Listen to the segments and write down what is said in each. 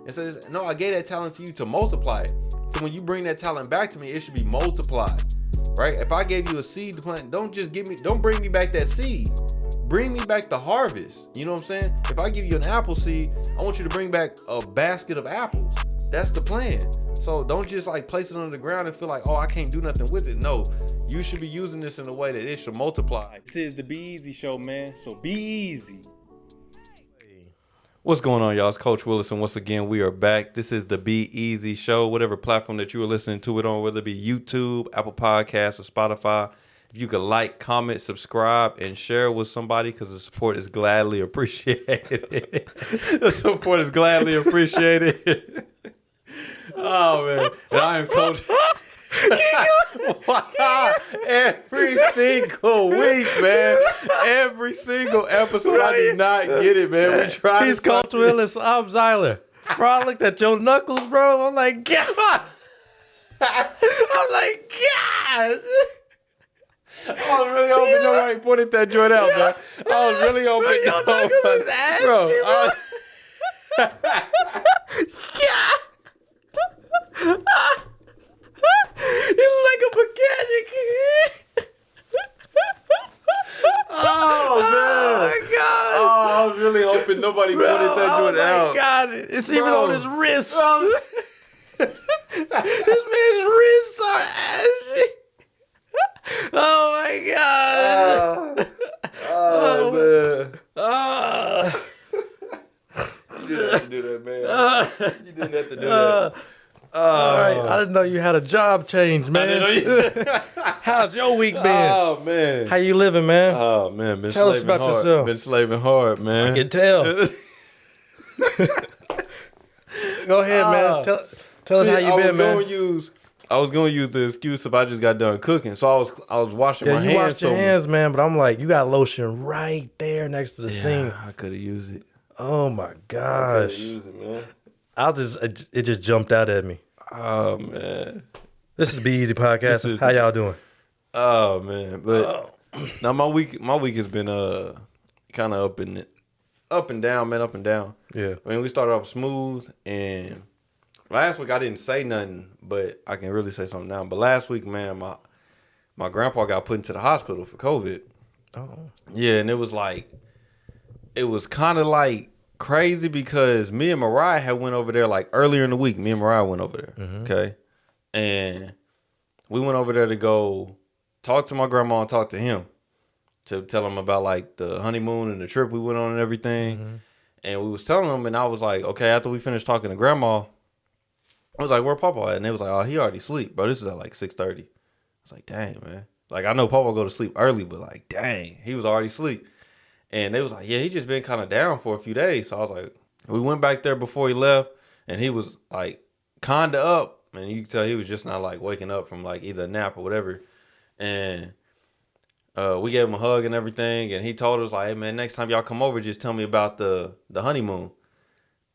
And so, no, I gave that talent to you to multiply it. So when you bring that talent back to me, it should be multiplied, right? If I gave you a seed to plant, don't bring me back that seed. Bring me back the harvest. You know what I'm saying? If I give you an apple seed, I want you to bring back a basket of apples. That's the plan. So don't just like place it on the ground and feel like, oh, I can't do nothing with it. No, you should be using this in a way that it should multiply. This is the Be Eazy Show, man. So be easy. What's going on, y'all? It's Coach Williz, and once again, we are back. This is the Be Eazy Show, whatever platform that you are listening to it on, whether it be YouTube, Apple Podcasts, or Spotify. If you could like, comment, subscribe, and share with somebody, because the support is gladly appreciated. The support is gladly appreciated. Oh, man. And I am Coach. Every single week, man. Every single episode, I do not get it, man. We try. He's Coach Williz. I'm Zyler. Bro, I looked at your knuckles, bro. I'm like, God. I'm like, God. I was really hoping nobody pointed that joint out, man. I was really hoping. Bro, your knuckles is ashy, bro. Yeah. You look like a mechanic. Oh, man. Oh, my God. Oh, I was really hoping nobody pointed that joint out. Oh, my God. It's even Bro. on his wrist. This man's wrists are ashy. Oh, my God. Oh, man. Oh. You didn't have to do that, man. You didn't have to do that. All right. I didn't know you had a job change, man. How's your week been? Oh, man. How you living, man? Oh, man. Been Tell us slaving about hard. yourself. Been slaving hard, man. I can tell. Go ahead, man. Tell us how you been, man. I was gonna use the excuse if I just got done cooking, so I was washing my hands. Yeah, you washed your hands, man, but I'm like, you got lotion right there next to the sink. I could have used it. Oh my gosh. Use it, man. It just jumped out at me. Oh, man. This is the Be Easy podcast. How y'all doing? Oh, man. But now my week has been kind of up and down, man, up and down. Yeah. I mean, we started off smooth, and last week I didn't say nothing, but I can really say something now. But last week, man, my grandpa got put into the hospital for COVID. Oh. Yeah, and it was kind of like crazy because me and Mariah had went over there like earlier in the week. Me and Mariah went over there, okay? And we went over there to go talk to my grandma and talk to him to tell him about like the honeymoon and the trip we went on and everything. And we was telling him, and I was like, okay, after we finished talking to grandma, I was like, where Papa at? And they was like, oh, he already sleep, bro. This is at like 6:30. I was like, dang, man. Like, I know Papa go to sleep early, but like, dang, he was already asleep. And they was like, yeah, he just been kind of down for a few days. So I was like, we went back there before he left, and he was like kind of up. And you could tell he was just not like waking up from like either a nap or whatever. And we gave him a hug and everything. And he told us like, hey, man, next time y'all come over, just tell me about the honeymoon.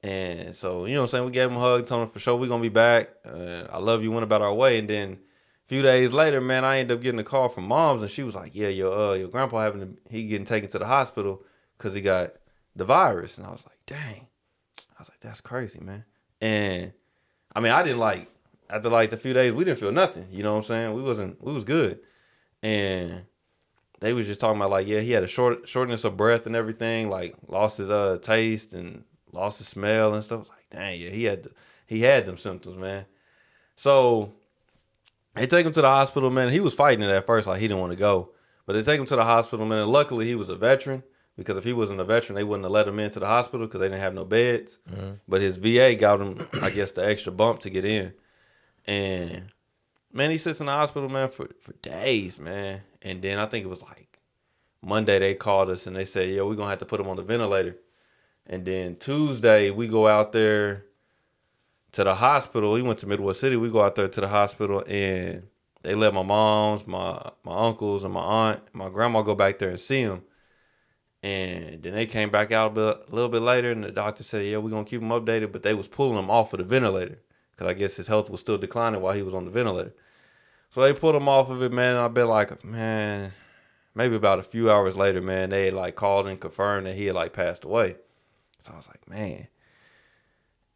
And so, you know what I'm saying? We gave him a hug, told him for sure we're going to be back. I love you, went about our way. And then a few days later, man, I ended up getting a call from Mom's, and she was like, yeah, your grandpa he getting taken to the hospital because he got the virus. And I was like, dang. I was like, that's crazy, man. And I mean, I didn't like, after like the few days, we didn't feel nothing. You know what I'm saying? We was good. And they was just talking about like, yeah, he had a shortness of breath and everything, like lost his taste and lost his smell and stuff. I was like, dang, yeah, he had them symptoms, man. So they take him to the hospital, man. He was fighting it at first, like he didn't want to go. But they take him to the hospital, man. And luckily, he was a veteran, because if he wasn't a veteran, they wouldn't have let him into the hospital because they didn't have no beds. But his VA got him, I guess, the extra bump to get in. And, man, he sits in the hospital, man, for days, man. And then I think it was like Monday they called us and they said, yo, we're going to have to put him on the ventilator. And then Tuesday, we go out there to the hospital. We went to Midwest City. We go out there to the hospital, and they let my moms, my uncles, and my aunt, and my grandma go back there and see him. And then they came back out a little bit later, and the doctor said, yeah, we're going to keep him updated. But they was pulling him off of the ventilator because I guess his health was still declining while he was on the ventilator. So they pulled him off of it, man. And I've been like, man, maybe about a few hours later, man, they had like called and confirmed that he had like passed away. So I was like, man.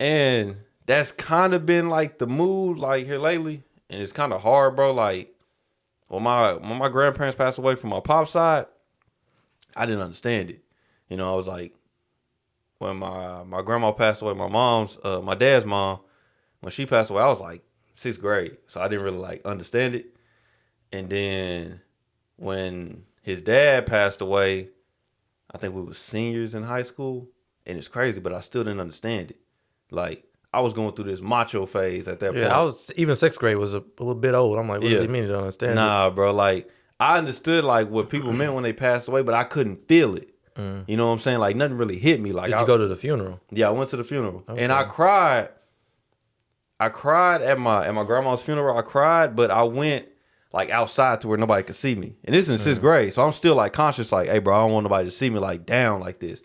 And that's kind of been like the mood like here lately. And it's kind of hard, bro. Like when my grandparents passed away from my pop's side, I didn't understand it. You know, I was like, when my grandma passed away, my dad's mom, when she passed away, I was like 6th grade. So I didn't really like understand it. And then when his dad passed away, I think we were seniors in high school. And it's crazy, but I still didn't understand it. Like, I was going through this macho phase at that point. Yeah, I was even 6th grade was a little bit old. I'm like, what does he mean? You don't understand? Nah, bro. Like, I understood like what people meant when they passed away, but I couldn't feel it. You know what I'm saying? Like, nothing really hit me. Like, did you go to the funeral? Yeah, I went to the funeral, Okay. and I cried. I cried at my grandma's funeral. I cried, but I went like outside to where nobody could see me. And this is in 6th grade, so I'm still like conscious, like, hey, bro, I don't want nobody to see me like down like this.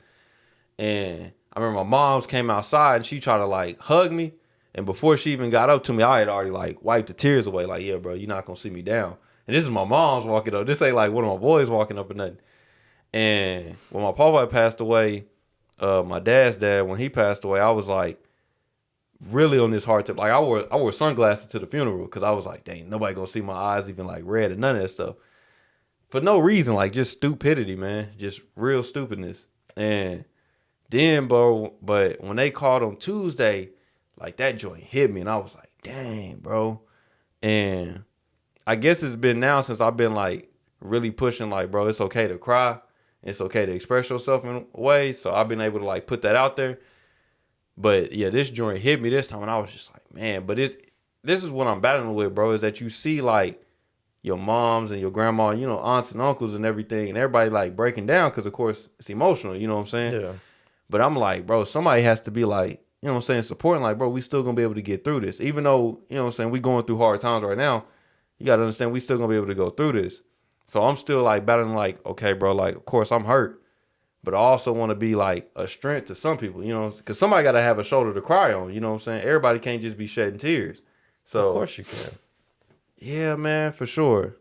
And I remember my mom's came outside and she tried to like hug me. And before she even got up to me, I had already like wiped the tears away. Like, yeah, bro, you're not gonna see me down. And this is my mom's walking up. This ain't like one of my boys walking up or nothing. And when my papa passed away, my dad's dad, when he passed away, I was like really on this hard tip. Like I wore sunglasses to the funeral because I was like, dang, nobody gonna see my eyes even like red or none of that stuff. For no reason, like just stupidity, man. Just real stupidness. And then, bro, but when they called on Tuesday, like that joint hit me and I was like, dang, bro. And I guess it's been now since I've been like really pushing like, bro, it's okay to cry. It's okay to express yourself in a way. So I've been able to like put that out there. But yeah, this joint hit me this time and I was just like, man, but this is what I'm battling with, bro, is that you see like your moms and your grandma, you know, aunts and uncles and everything and everybody like breaking down because of course it's emotional, you know what I'm saying? Yeah. But I'm like, bro, somebody has to be like, you know what I'm saying, supporting like, bro, we still gonna be able to get through this. Even though, you know what I'm saying, we going through hard times right now, you gotta understand we still gonna be able to go through this. So I'm still like battling like, okay, bro, like, of course I'm hurt, but I also want to be like a strength to some people, you know, because somebody got to have a shoulder to cry on, you know what I'm saying? Everybody can't just be shedding tears. So Of course you can. Yeah, man, for sure.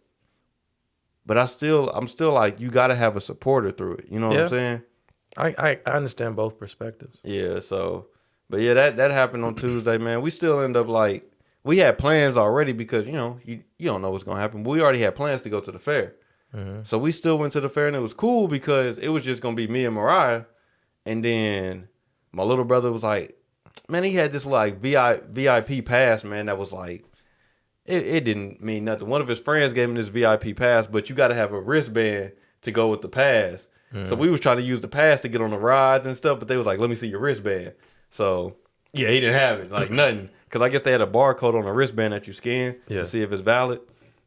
But I'm still like, you got to have a supporter through it. You know what I'm saying? I understand both perspectives. Yeah, so, but yeah, that happened on Tuesday, man. We still end up like, we had plans already because, you know, you don't know what's going to happen. But we already had plans to go to the fair. Mm-hmm. So we still went to the fair and it was cool because it was just going to be me and Mariah. And then my little brother was like, man, he had this like VIP pass, man, that was like, it didn't mean nothing. One of his friends gave him this VIP pass, but you got to have a wristband to go with the pass. Mm-hmm. So we was trying to use the pass to get on the rides and stuff, but they was like, let me see your wristband. So yeah, he didn't have it, like nothing. Because I guess they had a barcode on the wristband that you scan to see if it's valid,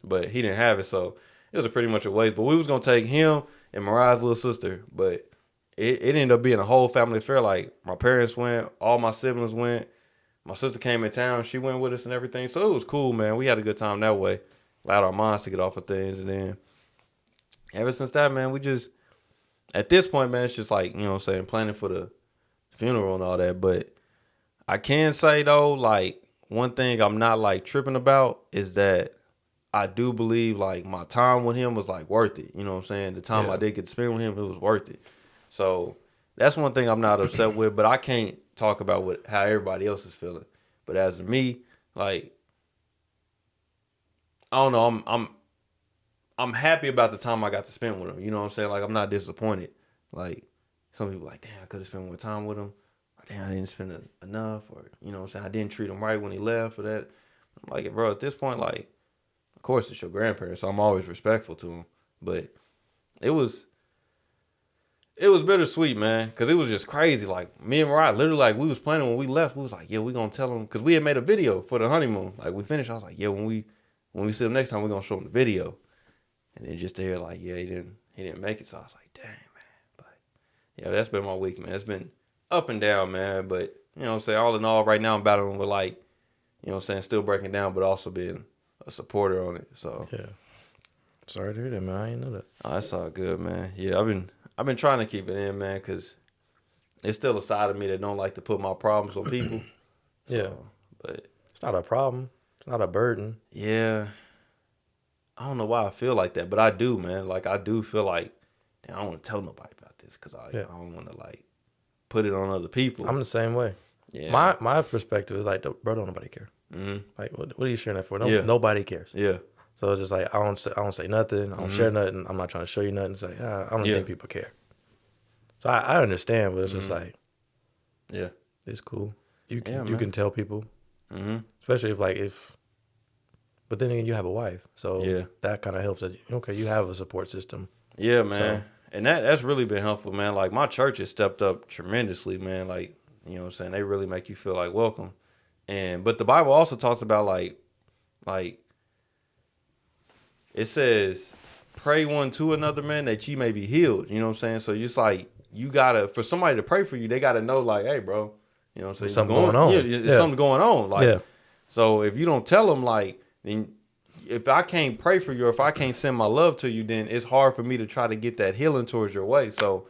but he didn't have it. So it was pretty much a waste. But we was going to take him and Mariah's little sister, but it ended up being a whole family affair. Like my parents went, all my siblings went. My sister came in town. She went with us and everything. So it was cool, man. We had a good time that way. Allowed our minds to get off of things. And then ever since that, man, we just, at this point, man, it's just like, you know what I'm saying, planning for the funeral and all that. But I can say, though, like, one thing I'm not, like, tripping about is that I do believe, like, my time with him was, like, worth it. You know what I'm saying? The time I did get to spend with him, it was worth it. So that's one thing I'm not upset with. But I can't talk about how everybody else is feeling. But as me, like, I don't know, I'm happy about the time I got to spend with him. You know what I'm saying? Like, I'm not disappointed. Like, some people like, damn, I could have spent more time with him. Or damn, I didn't spend enough. Or, you know what I'm saying, I didn't treat him right when he left or that. I'm like, bro, at this point, like, of course it's your grandparents, so I'm always respectful to him. But it was bittersweet, man, because it was just crazy. Like, me and Mariah, literally, like, we was planning when we left. We was like, yeah, we going to tell him. Because we had made a video for the honeymoon. Like, we finished. I was like, yeah, when we see him next time, we're going to show him the video. And then just to hear, like, yeah, he didn't make it. So I was like, dang, man. But, yeah, that's been my week, man. It's been up and down, man. But, you know what I'm saying, all in all, right now I'm battling with, like, you know what I'm saying, still breaking down, but also being a supporter on it. So, yeah. Sorry to hear that, man. I didn't know that. Oh, that's all good, man. Yeah, I've been trying to keep it in, man, because it's still a side of me that don't like to put my problems on people. Yeah. But it's not a problem. It's not a burden. Yeah. I don't know why I feel like that, but I do, man. Like, I do feel like, damn, I don't want to tell nobody about this because I don't want to, like, put it on other people. I'm the same way. Yeah. My perspective is like, bro, don't nobody care. Like, what are you sharing that for? Nobody cares. Yeah. So it's just like I don't say nothing. I don't share nothing. I'm not trying to show you nothing. It's like I don't think people care. So I understand, but it's just like, yeah, it's cool. You can tell people, especially but then again, you have a wife, so that kind of helps. That you have a support system. Yeah, man, and that's really been helpful, man. Like my church has stepped up tremendously, man. Like you know what I'm saying, they really make you feel like welcome. But the Bible also talks about like it says, pray one to another, man, that ye may be healed. You know what I'm saying? So it's like you gotta, for somebody to pray for you, they gotta know like, hey, bro, you know what I'm saying? Something going on. Yeah, something going on. Like, so if you don't tell them, like, then if I can't pray for you, or if I can't send my love to you, then it's hard for me to try to get that healing towards your way. So,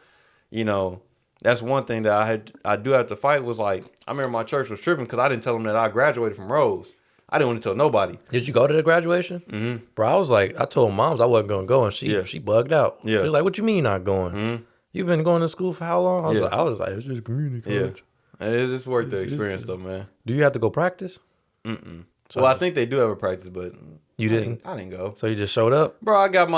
you know, that's one thing that I do have to fight was like, I remember my church was tripping because I didn't tell them that I graduated from Rose. I didn't want to tell nobody. Did you go to the graduation? Mm-hmm. Bro, I was like, I told moms I wasn't going to go, and she bugged out. Yeah. She was like, what you mean you're not going? Mm-hmm. You've been going to school for how long? I was like, it's just community college. Yeah. It's worth the experience, though, man. Do you have to go practice? Mm-mm. So well, I think they do have a practice, but you didn't? I didn't go. So you just showed up? Bro, I got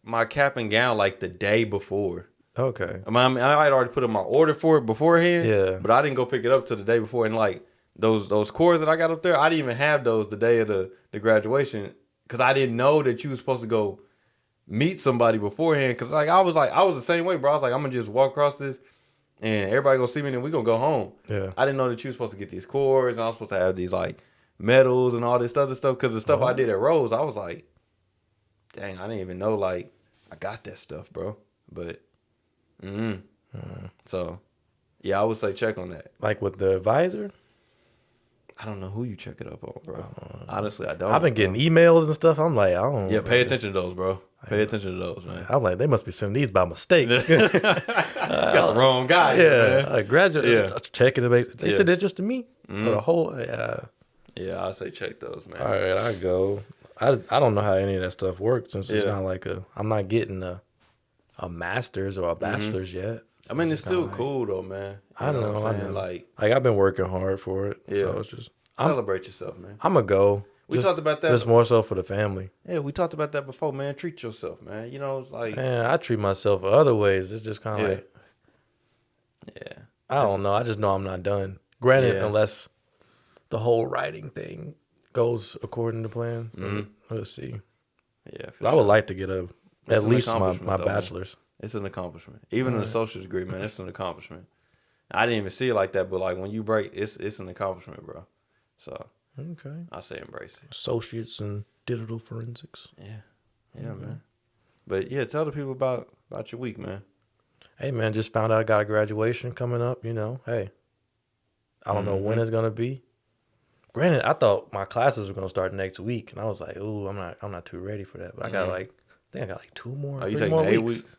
my cap and gown like the day before. Okay. I mean, I had already put in my order for it beforehand. Yeah. But I didn't go pick it up till the day before, and like, those cords that I got up there, I didn't even have those the day of the graduation because I didn't know that you was supposed to go meet somebody beforehand. Because like I was the same way, bro. I was like, I'm gonna just walk across this and everybody gonna see me and then we gonna go home. Yeah. I didn't know that you was supposed to get these cords and I was supposed to have these like medals and all this other stuff because the stuff I did at Rose, I was like, dang, I didn't even know like I got that stuff, bro. But so yeah, I would say check on that. Like with the advisor? I don't know who you check it up on, bro. Honestly, I don't. I've been getting emails and stuff. I'm like, I don't. Yeah, pay attention to those, bro. Pay attention to those, man. I'm like, they must be sending these by mistake. Got the wrong guy. Yeah, man. I graduated. Yeah. Checking it. They said it's just to me for the whole. Yeah, I say check those, man. All right, I go. I don't know how any of that stuff works since it's not like I'm not getting a master's or a bachelor's yet. I mean, it's still cool though, man. I know. What I'm saying? Like I've been working hard for it. Yeah. So it's just celebrate yourself, man. I'm gonna go. We talked about that. Just more so for the family. Yeah, we talked about that before, man. Treat yourself, man. You know, it's like man, I treat myself other ways. It's just kind of like I don't know. I just know I'm not done. Granted, unless the whole writing thing goes according to plan. Let's see. Yeah, I would like to get at least my bachelor's. It's an accomplishment. Even an associate's degree, man, it's an accomplishment. I didn't even see it like that, but like when you break, it's an accomplishment, bro. So I say embrace it. Associates in digital forensics. Yeah, man. But yeah, tell the people about your week, man. Hey, man, just found out I got a graduation coming up. You know, hey, I don't know when it's gonna be. Granted, I thought my classes were gonna start next week, and I was like, ooh, I'm not too ready for that. But I got I think I got like 2 more. Are you 3 taking more 8 weeks. weeks?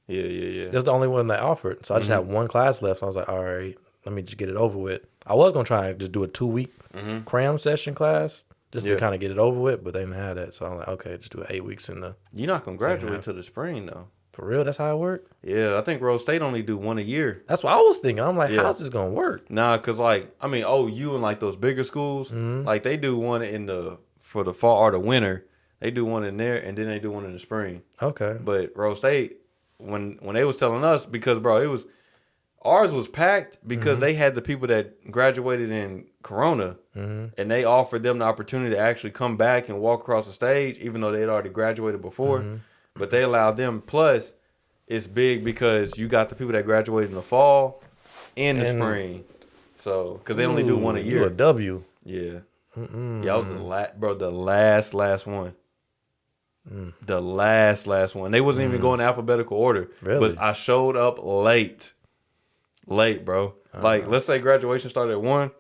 Yeah. That's the only one they offered. So I just had 1 class left. So I was like, all right, let me just get it over with. I was going to try and just do a 2-week cram session class just to kind of get it over with, but they didn't have that. So I'm like, okay, just do 8 weeks in the. You're not going to graduate till the spring, though. For real? That's how it worked? Yeah, I think Rose State only do 1 a year. That's what I was thinking. I'm like, how's this going to work? Nah, because like, I mean, OU and like those bigger schools, like they do one for the fall or the winter. They do one in there, and then they do one in the spring. Okay. But Rose State, when they was telling us, because bro, ours was packed because they had the people that graduated in Corona, and they offered them the opportunity to actually come back and walk across the stage, even though they had already graduated before. But they allowed them. Plus, it's big because you got the people that graduated in the fall and the spring. So, because they only do 1 a year. You a W. Yeah. Yeah, I was the last one. The last one. They wasn't even going in alphabetical order. Really? But I showed up late, bro. Like, let's say graduation started at 1.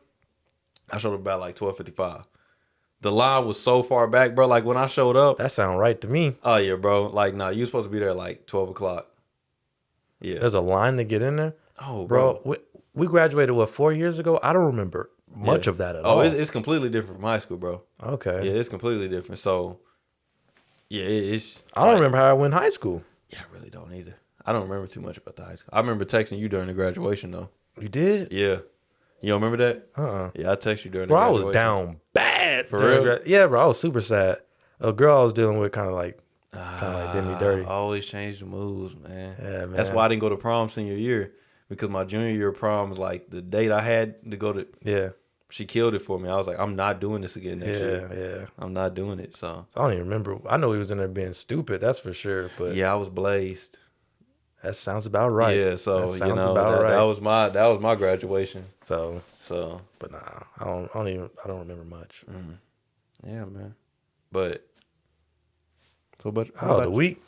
I showed up about like 12:55. The line was so far back, bro. Like when I showed up, that sound right to me. Oh yeah, bro. Like, nah, you supposed to be there at like 12 o'clock. Yeah. There's a line to get in there. Oh, bro. We graduated 4 years ago. I don't remember much of that at all. Oh, it's completely different from high school, bro. Okay. Yeah, it's completely different. So, yeah, it's. I don't remember how I went in high school. Yeah, I really don't either. I don't remember too much about the high school. I remember texting you during the graduation though. You did? Yeah. You don't remember that? Uh-uh. Yeah, I text you during Bro, the I graduation. was down bad. For real? Yeah, bro, I was super sad. A girl I was dealing with kind of like did me dirty. I always change the moves, man. Yeah, man. That's why I didn't go to prom senior year, because my junior year prom was like the date I had to go to. Yeah. She killed it for me. I was like, I'm not doing this again next year. Yeah. I'm not doing it. So I don't even remember. I know he was in there being stupid, that's for sure. But yeah, I was blazed. that sounds about right. Yeah, so that you sounds know about right. that was my graduation. So, But nah, I don't remember much. yeah, man. But what Oh, about the week,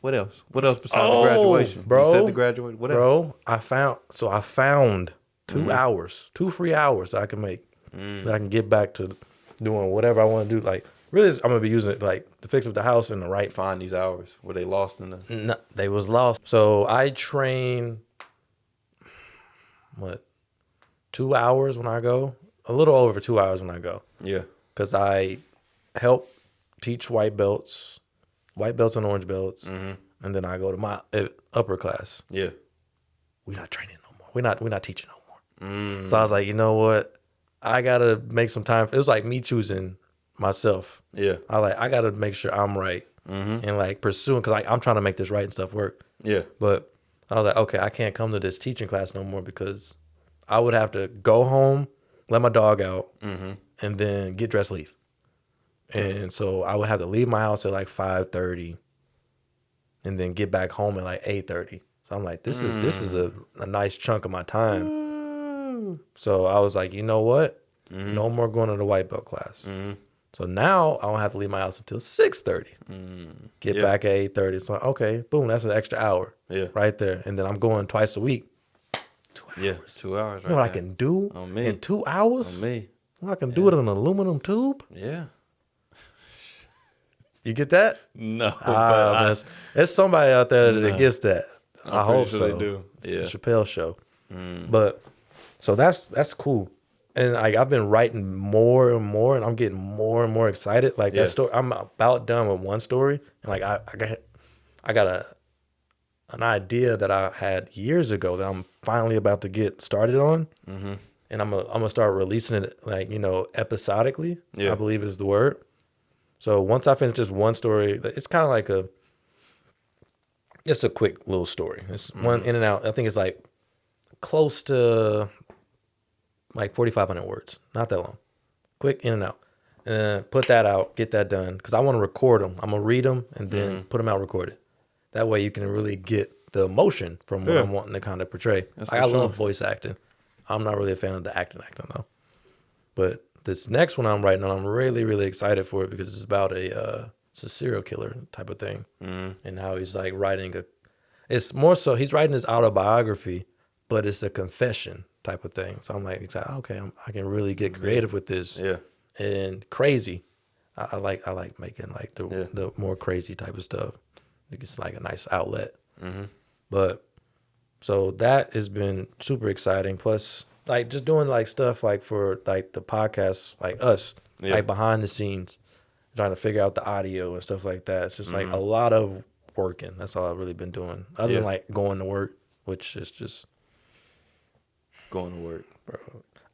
what else? What else besides the graduation? bro. You said the graduation. What else? bro. I found 2 hours, 2 free hours that I can make, that I can get back to doing whatever I want to do. Like, really, I'm gonna be using it like to fix up the house and the right. Find these hours. Were they lost in the? No, they was lost. So I train 2 hours when I go, a little over 2 hours when I go, Yeah. because I help teach white belts and orange belts, and then I go to my upper class. Yeah. We're not training no more. We're not teaching no more. So I was like, you know what? I gotta make some time. It was like me choosing myself. Yeah. I gotta make sure I'm right and like pursuing, because I'm trying to make this right and stuff work. Yeah. But I was like, okay, I can't come to this teaching class no more, because I would have to go home, let my dog out, and then get dressed, leave. And so I would have to leave my house at like 5:30, and then get back home at like 8:30. So I'm like, this is a nice chunk of my time. So I was like, you know what? No more going to the white belt class. So now I don't have to leave my house until 6:30. Get back at 8:30. So okay, boom, that's an extra hour. Yeah. Right there. And then I'm going twice a week. 2 hours. Yeah. 2 hours. You know what I can do On me. in 2 hours? On me. Well, I can do it in an aluminum tube. Yeah. You get that? No. There's somebody out there that gets that. I hope sure so. they do. Yeah. The Chappelle Show. But so that's cool. And like I've been writing more and more, and I'm getting more and more excited. Like that story, I'm about done with one story, and like I got an idea that I had years ago that I'm finally about to get started on, and I'm gonna start releasing it like episodically. Yeah. I believe is the word. So once I finish just one story, it's kind of like it's a quick little story. It's one in and out. I think it's like close to like 4,500 words. Not that long. Quick in and out. And put that out, get that done. Because I want to record them. I'm going to read them and then put them out recorded. That way you can really get the emotion from what I'm wanting to kind of portray. I love voice acting. I'm not really a fan of the acting though. But this next one I'm writing on, I'm really, really excited for it, because it's about it's a serial killer type of thing. And how he's like it's more so he's writing his autobiography, but it's a confession type of thing. So I'm like excited. Okay, I can really get creative with this. Yeah. And crazy. I like making like the more crazy type of stuff. It's like a nice outlet. But so that has been super exciting. Plus, like just doing like stuff like for like the podcast, like us, like behind the scenes, trying to figure out the audio and stuff like that. It's just like a lot of working. That's all I've really been doing. Other than like going to work, which is just going to work, bro.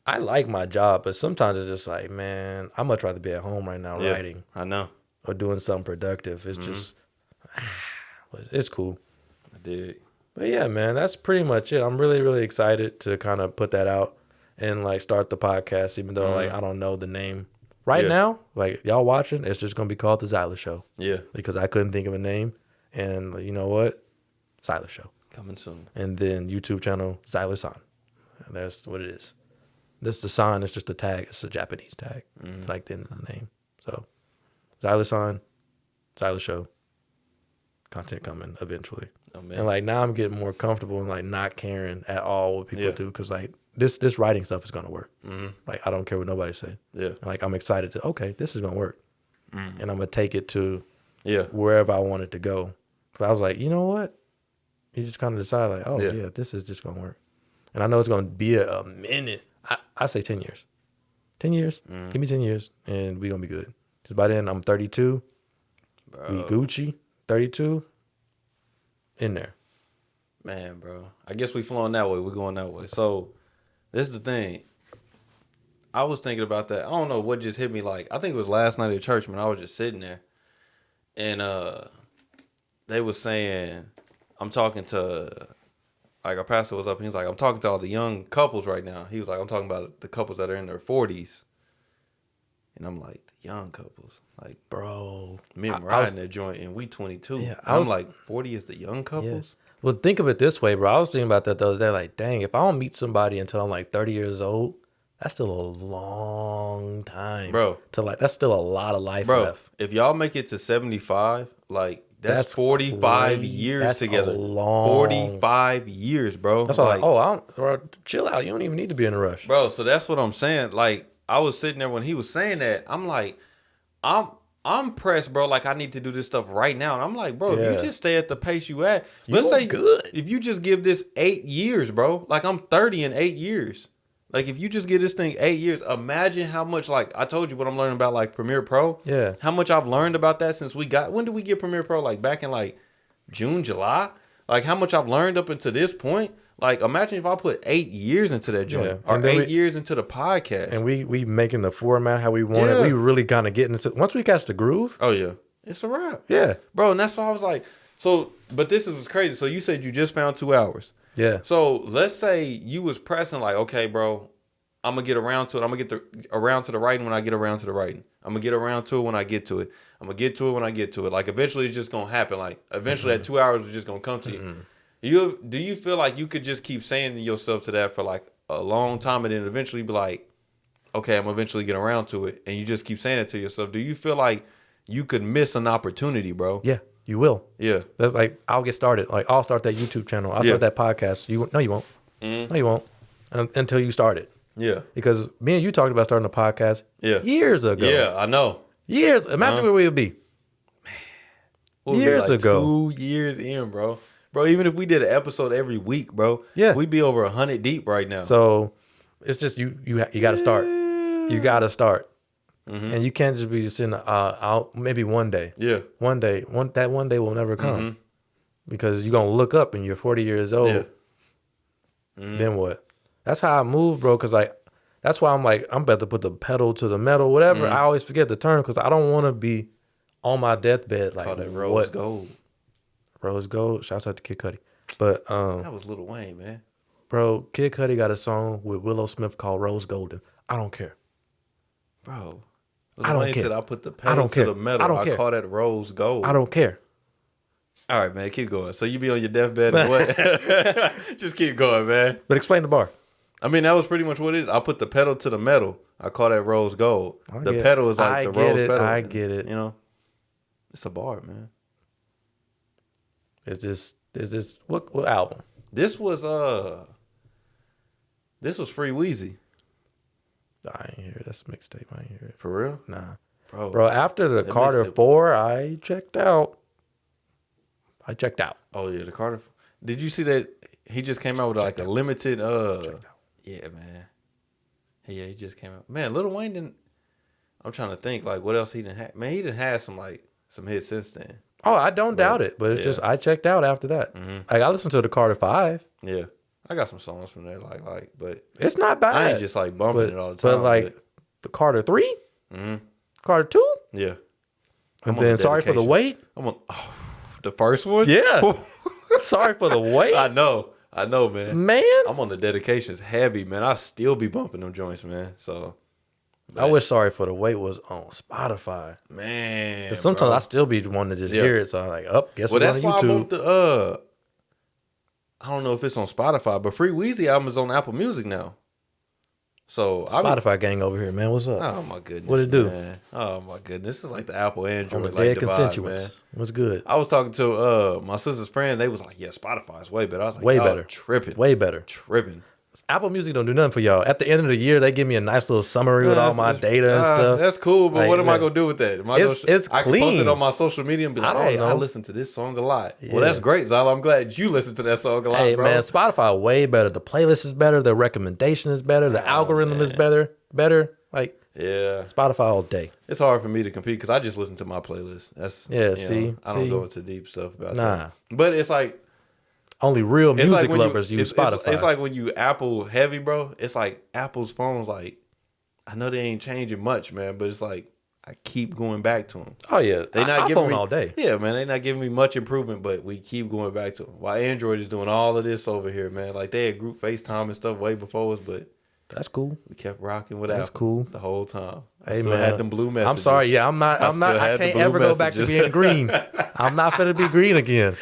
I like my job, but sometimes it's just like, man, I'd much rather be at home right now writing. I know. Or doing something productive. It's just, it's cool. I did. But yeah, man, that's pretty much it. I'm really, really excited to kind of put that out and like start the podcast, even though like I don't know the name. Right now, like y'all watching, it's just going to be called The Zyler Show. Yeah. Because I couldn't think of a name. And you know what? Zyler Show. Coming soon. And then YouTube channel, Zyler Szn. And that's what it is. This the sign. It's just a tag. It's a Japanese tag. It's like the end of the name. So, Zyler Szn, Zyler Show. Content coming eventually. Oh, man. And like now I'm getting more comfortable and like not caring at all what people do, because like this writing stuff is gonna work. Like I don't care what nobody say. Yeah. And like I'm excited to this is gonna work, and I'm gonna take it to wherever I want it to go. So I was like, you know what? You just kind of decide like, oh yeah, this is just gonna work. And I know it's gonna be a minute. I say 10 years. 10 years. Give me 10 years, and we gonna be good. Because by then I'm 32. Bro. We Gucci. 32. In there. Man, bro. I guess we flowing that way. We're going that way. So This is the thing. I was thinking about that. I don't know what just hit me. Like, I think it was last night at church when I was just sitting there. And they was saying, I'm talking to, like, our pastor was up. He was like, I'm talking to all the young couples right now. He was like, I'm talking about the couples that are in their 40s. And I'm like, the young couples. Like, bro. me and Mariah in that joint, and we 22. Yeah, I'm like, 40 is the young couples? Yeah. Well, think of it this way, bro. I was thinking about that the other day. Like, dang, if I don't meet somebody until I'm like 30 years old, that's still a long time. Bro. That's still a lot of life left. If y'all make it to 75, like, that's 45 crazy. years That's together. a long 45 years, bro. That's why, like, bro, chill out. You don't even need to be in a rush. Bro, so that's what I'm saying. Like, I was sitting there when he was saying that. I'm like, I'm pressed, bro. Like, I need to do this stuff right now. And I'm like, bro, if you just stay at the pace you at, let's say good. If you just give this 8 years, bro. Like, I'm 30 in 8 years. Like, if you just give this thing 8 years, imagine how much, like, I told you what I'm learning about, like, Premiere Pro. Yeah. How much I've learned about that since when did we get Premiere Pro? Like, back in, like, June, July? Like, how much I've learned up until this point. Like, imagine if I put 8 years into that joint. Yeah. Or 8 years into the podcast. And we making the format how we want it. We really kind of getting into, once we catch the groove. Oh, yeah. It's a wrap. Yeah. Bro, and that's why I was like, but this was crazy. So you said you just found 2 hours. Yeah. So let's say you was pressing like, okay, bro, I'm going to get around to it. I'm going to get around to the writing when I get around to the writing. I'm going to get around to it when I get to it. I'm going to get to it when I get to it. Like, eventually it's just going to happen. Like, eventually that 2 hours is just going to come to you. Do you feel like you could just keep saying to yourself to that for like a long time and then eventually be like, okay, I'm eventually get around to it, and you just keep saying it to yourself? Do you feel like you could miss an opportunity, bro? Yeah, you will. Yeah. That's like, I'll get started. Like, I'll start that YouTube channel. I'll start that podcast. No, you won't. No, you won't. Until you start it. Yeah. Because me and you talked about starting a podcast years ago. Yeah, I know. Years. Imagine where we would be. Years ago. 2 years in, bro. Bro, even if we did an episode every week, bro, we'd be over 100 deep right now. So it's just you got to start. You got to start. And you can't just be sitting out maybe one day. Yeah. One day will never come. Because you're going to look up and you're 40 years old. Yeah. Then what? That's how I move, bro. Because like, that's why I'm like, I'm about to put the pedal to the metal, whatever. I always forget the term because I don't want to be on my deathbed. Like, call that rose gold. Rose Gold. Shouts out to Kid Cudi. But that was Lil Wayne, man. Bro, Kid Cudi got a song with Willow Smith called Rose Golden. I don't care. Bro. I don't care. Said I put the pedal to the metal. I don't care. Call that rose gold. I don't care. All right, man. Keep going. So you be on your deathbed and what? Just keep going, man. But explain the bar. I mean, that was pretty much what it is. I put the pedal to the metal. I call that rose gold. The pedal is like the rose pedal. I get it. You know? It's a bar, man. It's just what album? This was Free Weezy. I ain't hear it. That's a mixtape. I ain't hear it. For real? Nah. Bro, after the Carter 4, I checked out. Oh yeah, the Carter. Did you see that he just came out with like a limited yeah, man. Yeah, he just came out. Man, Lil Wayne didn't. I'm trying to think like what else he didn't have. Man, he didn't have some hits since then. Oh, I don't doubt it, but it's just I checked out after that. Like I listened to the Carter 5. Yeah, I got some songs from there, but it's not bad. I ain't just like bumping it all the time. But like the Carter 3, Carter 2, yeah. And then Sorry for the Wait. I'm on the first one. Yeah, Sorry for the Wait. I know, man. Man, I'm on the dedications heavy, man. I still be bumping them joints, man. So. I wish Sorry for the Wait was on Spotify. Man. Because sometimes I still be wanting to just hear it. So I'm like, guess what? That's on why YouTube. I want the I don't know if it's on Spotify, but Free Weezy album is on Apple Music now. So Spotify gang over here, man. What's up? Oh my goodness. What it do? Man. Oh my goodness. This is like the Apple Android On the like dead divide, constituents. man. What's good? I was talking to my sister's friend. They was like, yeah, Spotify is way better. I was like, way better. Tripping. Way better. Tripping. Apple Music don't do nothing for y'all. At the end of the year, they give me a nice little summary with all my data and stuff. That's cool, but like, what am I gonna do with that? It's I can clean. post it on my social media and be like, hey, I listen to this song a lot. Yeah. Well, that's great, Zyler. I'm glad you listen to that song a lot, hey, bro. man, Spotify way better. The playlist is better. The recommendation is better. The algorithm is better. Like, yeah, Spotify all day. It's hard for me to compete because I just listen to my playlist. That's I don't go into deep stuff about that. But it's like Only real It's music like lovers use Spotify. It's like when you Apple heavy, bro. It's like Apple's phones. Like I know they ain't changing much, man, but it's like I keep going back to them. Oh yeah, They not giving iPhone me all day. Yeah, man, they not giving me much improvement, but we keep going back to them. While Android is doing all of this over here, man. Like they had group FaceTime and stuff way before us, but That's cool. we kept rocking with That's Apple cool. the whole time. I Hey still man, had them blue messages. I'm sorry. Yeah, I can't ever go back to being green. I'm not finna be green again.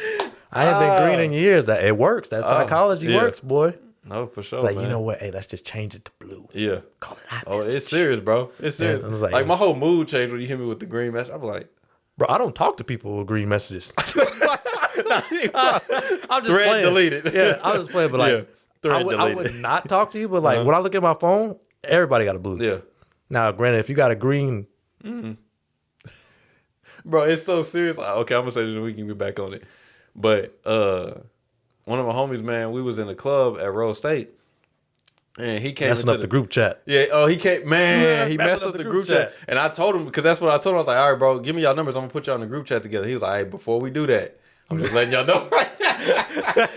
I ain't been green in years. That it works. That psychology works, boy. No, for sure. Like man. you know what? Hey, let's just change it to blue. Yeah. Call it that. Oh, it's serious, bro. It's serious. Yeah, it's like my whole mood changed when you hit me with the green message. I'm like, bro, I don't talk to people with green messages. I'm just thread playing. deleted. Yeah, I was just playing, but like I would not talk to you. But like when I look at my phone, everybody got a blue. Yeah. Now, granted, if you got a green, bro, it's so serious. Like, okay, I'm gonna say this and we can get back on it. But one of my homies, man, we was in a club at Rose State, and he came messing into up the group chat. Yeah, oh, he came, man, he messed up the group chat. chat. And I told him, because that's what I told him. I was like, all right, bro, give me y'all numbers. I'm gonna put y'all in the group chat together. He was like, hey, before we do that, I'm just letting y'all know.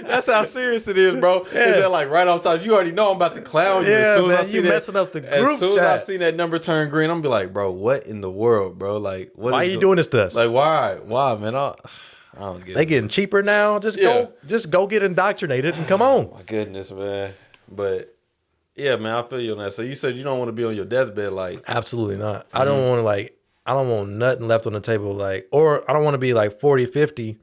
That's how serious it is, bro. Yeah. Is that like right off top? You already know I'm about to clown you. Yeah, as soon man, as I see you that, messing up the group As soon as I chat. see that number turn green, I'm gonna be like, bro, what in the world, bro? Like, what? Why are you doing this to us? Like, why, man? I don't get They it. getting cheaper now. Just go get indoctrinated and come on. My goodness, man. But yeah, man, I feel you on that. So you said you don't want to be on your deathbed, like Absolutely not. I don't want to I don't want nothing left on the table, or I don't want to be like 40, 50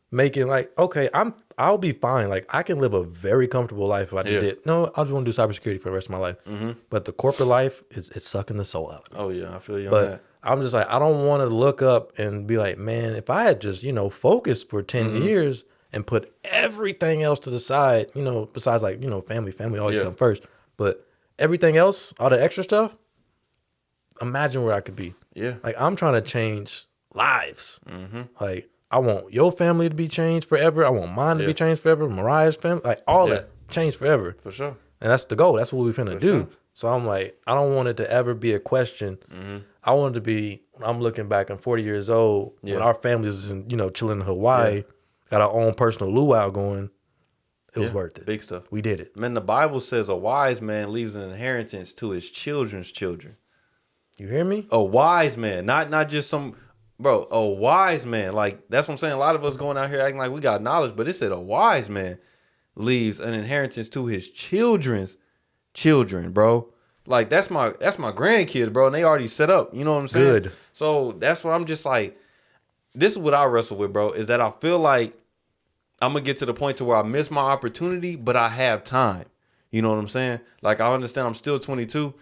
making okay, I'll be fine. Like I can live a very comfortable life if I just did. No, I just want to do cybersecurity for the rest of my life. But the corporate life it's sucking the soul out of me. Oh yeah, I feel you on But that. I'm just like, I don't want to look up and be like, man, if I had just, focused for 10 years and put everything else to the side, besides family always come first. But everything else, all the extra stuff, imagine where I could be. Yeah. Like I'm trying to change lives. Like I want your family to be changed forever. I want mine to be changed forever. Mariah's family, like all that changed forever. For sure. And that's the goal. That's what we're finna do. Sure. So I'm like, I don't want it to ever be a question. I want it to be, when I'm looking back, I'm 40 years old, when our families is chilling in Hawaii, got our own personal luau going. It was worth it. Big stuff. We did it. Man, the Bible says a wise man leaves an inheritance to his children's children. You hear me? A wise man, not just some, bro, a wise man. Like, that's what I'm saying. A lot of us going out here acting like we got knowledge, but it said a wise man leaves an inheritance to his children's children, bro. Like, that's my grandkids, bro, and they already set up. You know what I'm saying? Good. So that's what I'm just like, this is what I wrestle with, bro, is that I feel like I'm going to get to the point to where I miss my opportunity, but I have time. You know what I'm saying? Like, I understand I'm still 22.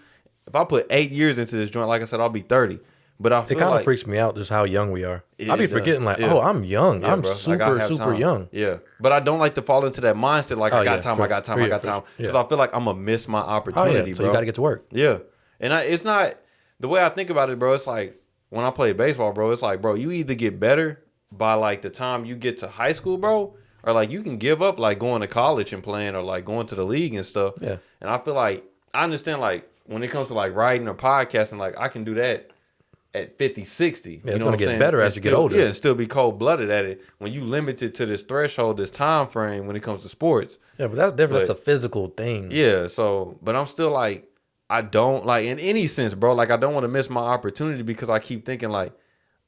If I put 8 years into this joint, like I said, I'll be 30. But I feel It kind of like freaks me out just how young we are. Yeah, I be it does. forgetting Yeah. oh, I'm young. Yeah, I'm bro. Like, I have super time. young. Yeah. But I don't like to fall into that mindset like I got time. Yeah. Because I feel like I'm going to miss my opportunity, So bro. you got to get to work. Yeah. And it's not, the way I think about it, bro, it's like when I play baseball, bro, it's like, bro, you either get better by like the time you get to high school, bro, or like you can give up like going to college and playing or like going to the league and stuff. Yeah. And I feel like, I understand like when it comes to like writing or podcasting, like I can do that at 50, 60. Yeah, you it's know going what to I'm get saying? better And as you get still- older. Yeah, and still be cold-blooded at it. When you limit it to this threshold, this time frame when it comes to sports. Yeah, but that's different. But- That's a physical thing. Yeah, so, but I'm still like, I don't, like, in any sense, bro, like, I don't want to miss my opportunity because I keep thinking, like,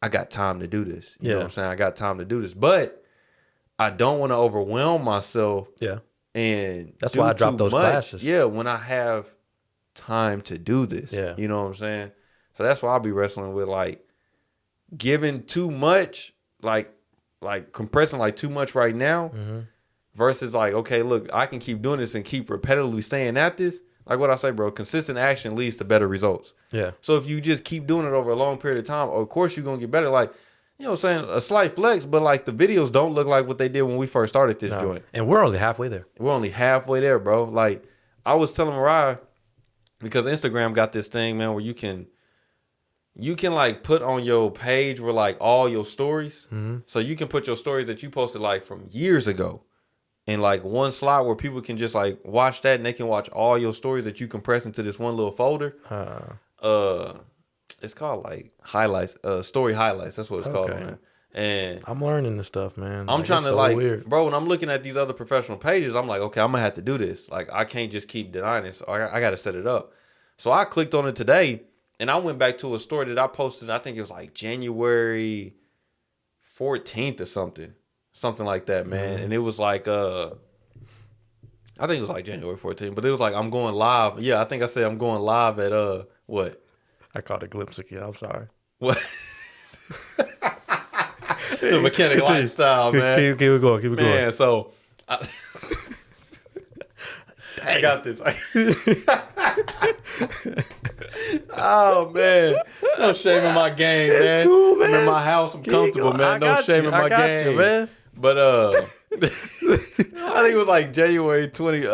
I got time to do this. You know what I'm saying? I got time to do this. But I don't want to overwhelm myself. Yeah. And That's do why I dropped too those much. classes. Yeah, when I have time to do this. Yeah. You know what I'm saying? So that's why I'll be wrestling with, like, giving too much, like compressing like too much right now versus like, okay, look, I can keep doing this and keep repetitively staying at this. Like what I say, bro, consistent action leads to better results. Yeah. So if you just keep doing it over a long period of time, of course you're going to get better. Like, you know what I'm saying? A slight flex, but like the videos don't look like what they did when we first started this joint. And we're only halfway there. We're only halfway there, bro. Like, I was telling Mariah, because Instagram got this thing, man, where you can like put on your page where like all your stories. So you can put your stories that you posted like from years ago in like one slot where people can just like watch that and they can watch all your stories that you compress into this one little folder. It's called like highlights, story highlights. That's what it's called on that. And I'm learning this stuff, man. I'm Like, trying it's to so like, weird. bro, when I'm looking at these other professional pages, I'm like, okay, I'm gonna have to do this. Like, I can't just keep denying this. I got to set it up. So I clicked on it today, and I went back to a story that I posted. I think it was like January 14th or something like that, man. And it was like, I think it was like January 14th, but it was like I'm going live. Yeah, I think I said I'm going live at what? I caught a glimpse again. I'm sorry. What? The mechanic lifestyle, man. Keep it going. Keep it going. Man, so I got this. Oh man, no shame in my game, man. Cool, man. I'm in my house. I'm comfortable, man. No shame in my game, man. But I think it was like January 20.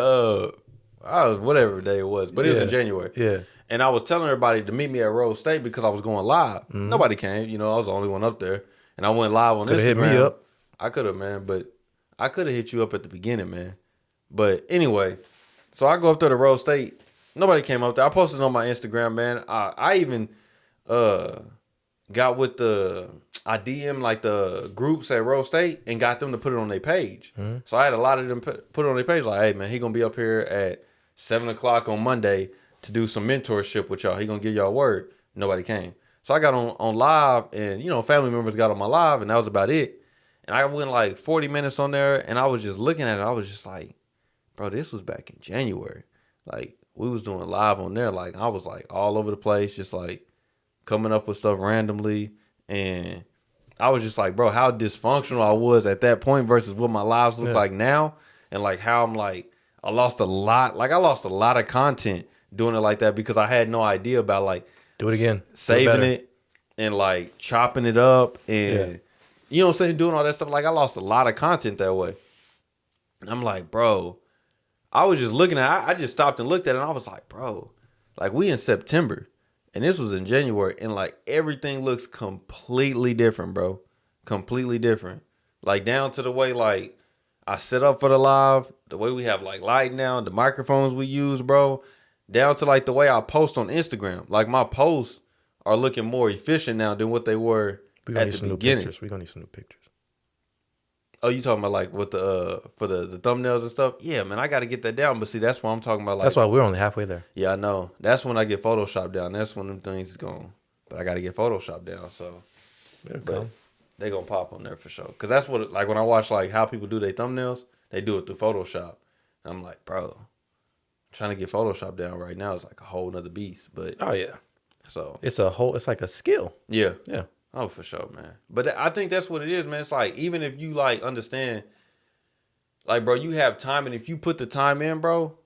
Whatever day it was, but it was in January. Yeah. And I was telling everybody to meet me at Rose State because I was going live. Nobody came. You know, I was the only one up there. And I went live on Instagram. Hit me up. I could have, man. But I could have hit you up at the beginning, man. But anyway, so I go up there to Rose State. Nobody came up there. I posted on my Instagram, man. I even got with I DM like the groups at Rose State and got them to put it on their page. So I had a lot of them put it on their page like, hey, man, he going to be up here at 7 o'clock on Monday to do some mentorship with y'all. He going to give y'all a word. Nobody came. So I got on live and, you know, family members got on my live and that was about it. And I went like 40 minutes on there and I was just looking at it. I was just like, bro, this was back in January. Like we was doing live on there. Like I was like all over the place, just like coming up with stuff randomly. And I was just like, bro, how dysfunctional I was at that point versus what my lives look like now. And like how I'm like, I lost a lot of content doing it like that because I had no idea about like, do it again, saving it and like chopping it up and you know what I'm saying, doing all that stuff. Like I lost a lot of content that way. And I'm like, bro, I was just looking at I just stopped and looked at it and I was like, bro, like we in September and this was in January and like everything looks completely different, bro. Completely different. Like down to the way like I set up for the live, the way we have like lighting down, the microphones we use, bro. Down to like the way I post on Instagram. Like my posts are looking more efficient now than what they were at the beginning. We're gonna need some new pictures. Oh, you talking about like with the for the thumbnails and stuff? Yeah, man, I got to get that down. But see, that's what I'm talking about. Like, that's why we're only halfway there. Yeah, I know. That's when I get Photoshop down. That's when them things is going. But I got to get Photoshop down. So, but they gonna pop on there for sure. Cause that's what like when I watch like how people do their thumbnails, they do it through Photoshop. And I'm like, bro. Trying to get Photoshop down right now is like a whole nother beast, but so it's like a skill. Yeah. Oh, for sure, man. But I think that's what it is, man. It's like even if you like understand, like, bro, you have time, and if you put the time in, bro,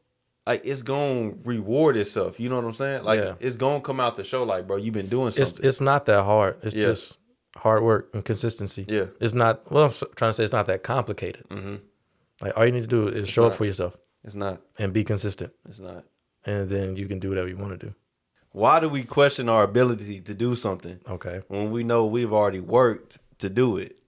like it's gonna reward itself. You know what I'm saying? Like it's gonna come out to show, like, bro, you've been doing something. It's not that hard. It's just hard work and consistency. Yeah. It's not. Well, I'm trying to say it's not that complicated. Like all you need to do is show up for yourself. It's not. And be consistent. It's not. And then you can do whatever you want to do. Why do we question our ability to do something? Okay. When we know we've already worked to do it.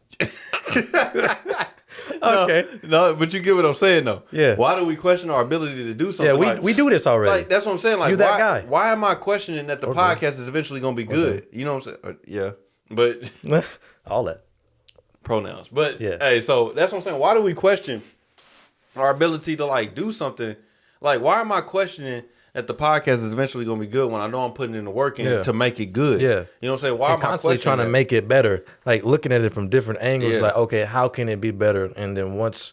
Okay. No, but you get what I'm saying though. Yeah. Why do we question our ability to do something? Yeah, we do this already. Like that's what I'm saying. Like you that guy. Why am I questioning that the podcast is eventually gonna be good? You know what I'm saying? Yeah. But all that. Pronouns. But hey, so that's what I'm saying. Why do we question our ability to like do something? Like, why am I questioning that the podcast is eventually going to be good when I know I'm putting in the work in to make it good? Yeah. You know what I'm saying? Why am I constantly trying to make it better? Like looking at it from different angles. Like, okay, how can it be better? And then once,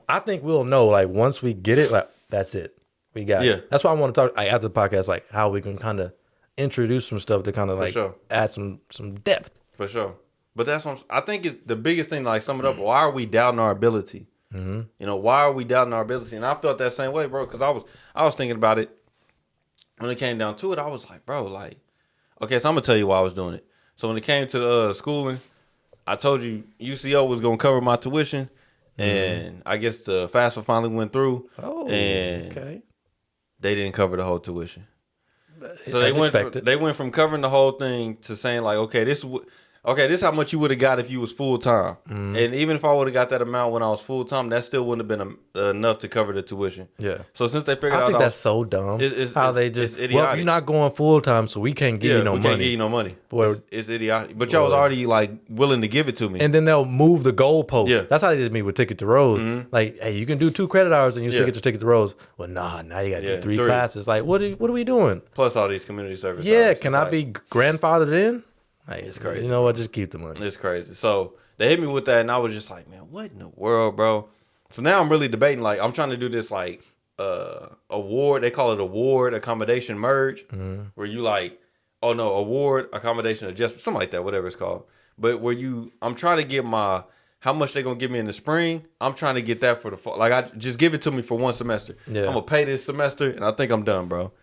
I think we'll know, like once we get it, like that's it. We got it. That's why I want to talk after the podcast, like how we can kind of introduce some stuff to kind of like add some depth. For sure. But that's what I think is the biggest thing, like sum it up. Why are we doubting our ability? You know, why are we doubting our ability? And I felt that same way, bro, because I was thinking about it when it came down to it. I was like, bro, like, okay, so I'm gonna tell you why I was doing it. So when it came to the schooling, I told you UCO was gonna cover my tuition, and I guess the FAFSA finally went through, and they didn't cover the whole tuition. So they went from covering the whole thing to saying like, okay, this is what okay, this is how much you would have got if you was full time. And even if I would have got that amount when I was full time, that still wouldn't have been enough to cover the tuition. Yeah. So since they figured out, I think that's so dumb. How they just, it's well, you're not going full time, so we can't give you no we money. can't give you no money. Boy, it's idiotic. But y'all was already like willing to give it to me. and then they'll move the goalposts. Yeah. That's how they did me with Ticket to Rose. Like, hey, you can do 2 credit hours and you still get your Ticket to Rose. Well, nah, now you got to do 3 classes. Like, what are we doing? Plus all these community service. Yeah, hours. can I be grandfathered in? Like, it's crazy. You know what? Just keep the money. It's crazy. So they hit me with that, and I was just like, man, what in the world, bro? So now I'm really debating. Like, I'm trying to do this like award. They call it award accommodation merge, where you like, oh no, award accommodation adjustment, something like that, whatever it's called. But where I'm trying to get how much they gonna give me in the spring. I'm trying to get that for the fall. Like, I just give it to me for 1 semester. Yeah. I'm gonna pay this semester, and I think I'm done, bro.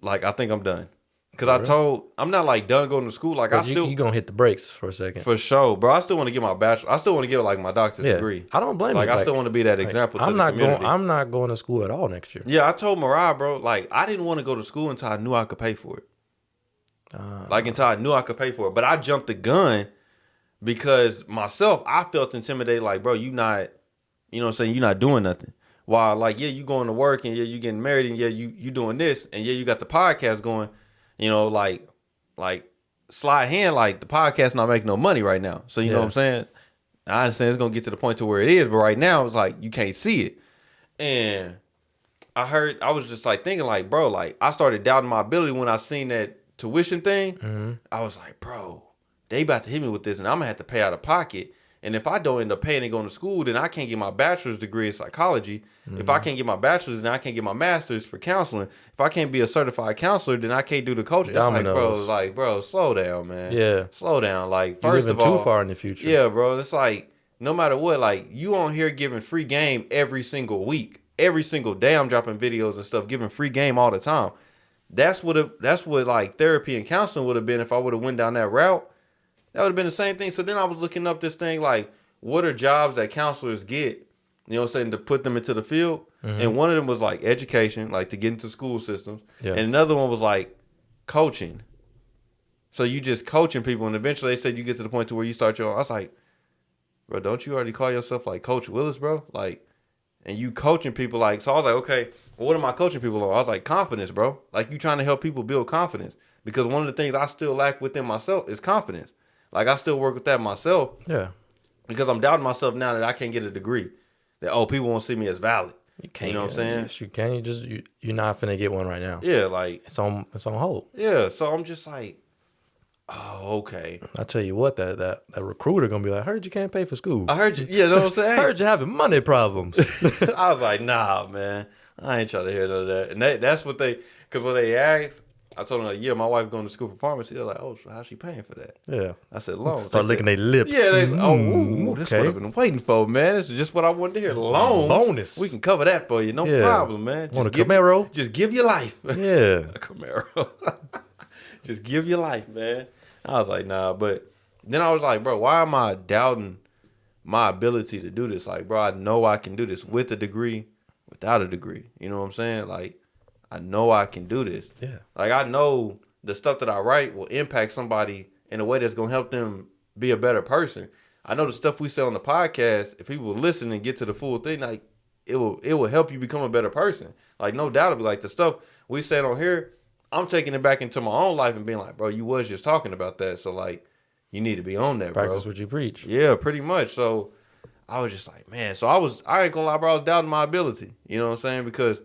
Like, I think I'm done. Because I'm not like done going to school. Like, but you gonna hit the brakes for a second. For sure, bro. I still want to get my bachelor. I still want to get like my doctor's degree. I don't blame you. Like, I still want to be that example to the community. I'm not going to school at all next year. Yeah, I told Mariah, bro, like, I didn't want to go to school until I knew I could pay for it. Until I knew I could pay for it. But I jumped the gun because myself, I felt intimidated. Like, bro, you not, you know what I'm saying? You're not doing nothing. While, like, yeah, you going to work, and yeah, you getting married, and yeah, you doing this, and yeah, you got the podcast going, you know, like slide hand, like the podcast not making no money right now. So you know what I'm saying? I understand it's gonna get to the point to where it is, but right now it's like you can't see it. And I was just like thinking, like, bro, like I started doubting my ability when I seen that tuition thing. I was like, bro, they about to hit me with this, and I'm gonna have to pay out of pocket. And if I don't end up paying and going to school, then I can't get my bachelor's degree in psychology. If I can't get my bachelor's, then I can't get my master's for counseling. If I can't be a certified counselor, then I can't do the coaching. It's like, bro, slow down, man. Yeah. Slow down. Like, You're living too far in the future. Yeah, bro. It's like, no matter what, like, you on here giving free game every single week. Every single day I'm dropping videos and stuff, giving free game all the time. That's what like therapy and counseling would have been if I would have went down that route. That would have been the same thing. So then I was looking up this thing like, what are jobs that counselors get, you know what I'm saying, to put them into the field? And one of them was like education, like to get into school systems. Yeah. And another one was like coaching. So you just coaching people, and eventually they said you get to the point to where you start your own. I was like, bro, don't you already call yourself like Coach Williz, bro? Like, and you coaching people like, so I was like, okay, well, what am I coaching people on? I was like, confidence, bro. Like, you trying to help people build confidence. Because one of the things I still lack within myself is confidence. Like, I still work with that myself. Yeah. Because I'm doubting myself now that I can't get a degree. That, people won't see me as valid. You can't. You know what I'm saying? Yes, you can. You're not finna get one right now. Yeah, like. It's on hold. Yeah, so I'm just like, oh, okay. I tell you what, that recruiter gonna be like, I heard you can't pay for school. I heard you. Yeah, you know what I'm saying? I heard you having money problems. I was like, nah, man. I ain't trying to hear none of that. And that's what because when they asked, I told them, like, yeah, my wife going to school for pharmacy. They're like, oh, so how's she paying for that? Yeah. I said, loans. Start licking their lips. Yeah. That's what I've been waiting for, man. This is just what I wanted to hear. Loans. Bonus. We can cover that for you. No problem, man. Want a Camaro? Just give your life. Yeah. A Camaro. Just give your life, man. I was like, nah. But then I was like, bro, why am I doubting my ability to do this? Like, bro, I know I can do this with a degree, without a degree. You know what I'm saying? Like, I know I can do this. Yeah. Like, I know the stuff that I write will impact somebody in a way that's going to help them be a better person. I know the stuff we say on the podcast, if people listen and get to the full thing, like, it will help you become a better person. Like, no doubt, it'll be like the stuff we said on here, I'm taking it back into my own life and being like, bro, you was just talking about that. So, like, you need to be on that, bro. Practice what you preach. Yeah, pretty much. So, I was just like, man. So, I ain't gonna lie, bro, I was doubting my ability. You know what I'm saying? Because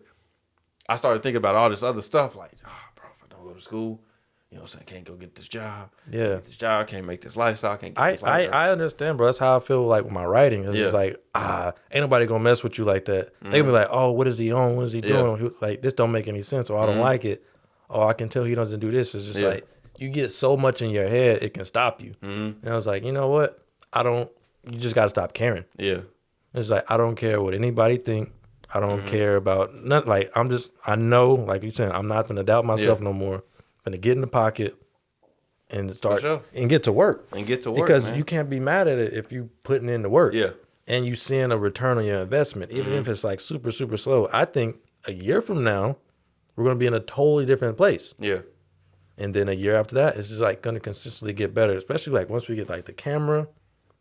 I started thinking about all this other stuff, like, bro, if I don't go to school, you know what I'm saying, can't go get this job. Yeah. Can't get this job, can't make this lifestyle, can't get this lifestyle. I understand, bro. That's how I feel like with my writing. It's just like, ain't nobody gonna mess with you like that. They gonna be like, oh, what is he on? What is he doing? Like, this don't make any sense, or I don't like it. Oh, I can tell he doesn't do this. It's just like, you get so much in your head, it can stop you. And I was like, you know what? You just gotta stop caring. Yeah. It's like, I don't care what anybody think. I don't care about nothing. Like, I know, like you said, I'm not going to doubt myself no more. I'm going to get in the pocket and start and get to work. Because you can't be mad at it if you putting in the work. Yeah. And you seeing a return on your investment, even if it's like super, super slow. I think a year from now, we're going to be in a totally different place. Yeah. And then a year after that, it's just like going to consistently get better, especially like once we get like the camera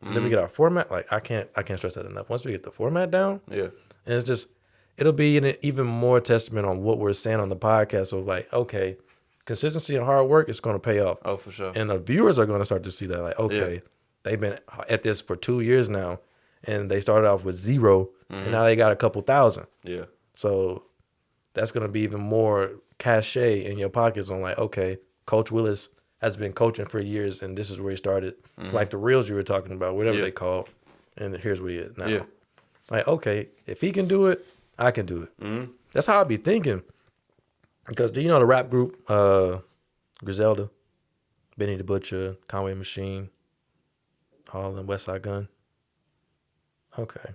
and then we get our format. Like I can't stress that enough. Once we get the format down, Yeah. and it's just, it'll be an even more testament on what we're saying on the podcast. So like, okay, consistency and hard work is going to pay off. Oh, for sure. And the viewers are going to start to see that. Like, okay, they've been at this for 2 years now, and they started off with 0, and now they got a couple thousand. Yeah. So that's going to be even more cachet in your pockets on like, okay, Coach Williz has been coaching for years, and this is where he started. Like the reels you were talking about, whatever they call, and here's where he is now. Yeah. Like, okay, if he can do it, I can do it. That's how I be thinking. Because do you know the rap group, Griselda, Benny the Butcher, Conway Machine, all them West Side Gun? Okay.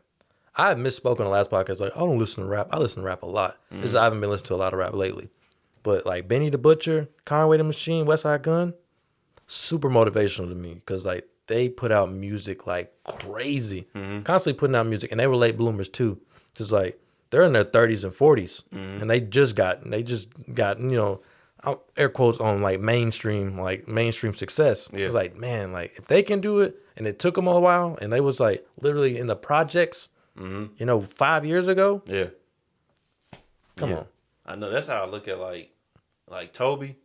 I misspoke on the last podcast. Like, I don't listen to rap. I listen to rap a lot. Just I haven't been listening to a lot of rap lately. But like Benny the Butcher, Conway the Machine, West Side Gun, super motivational to me. Because like they put out music like crazy. Constantly putting out music. And they were late bloomers too. Just like they're in their 30s and 40s. And they just got, you know, air quotes on like mainstream success. Yeah. It's like, man, like if they can do it, and it took them a while, and they was like literally in the projects, you know, 5 years ago. Yeah. Come on. I know that's how I look at like Toby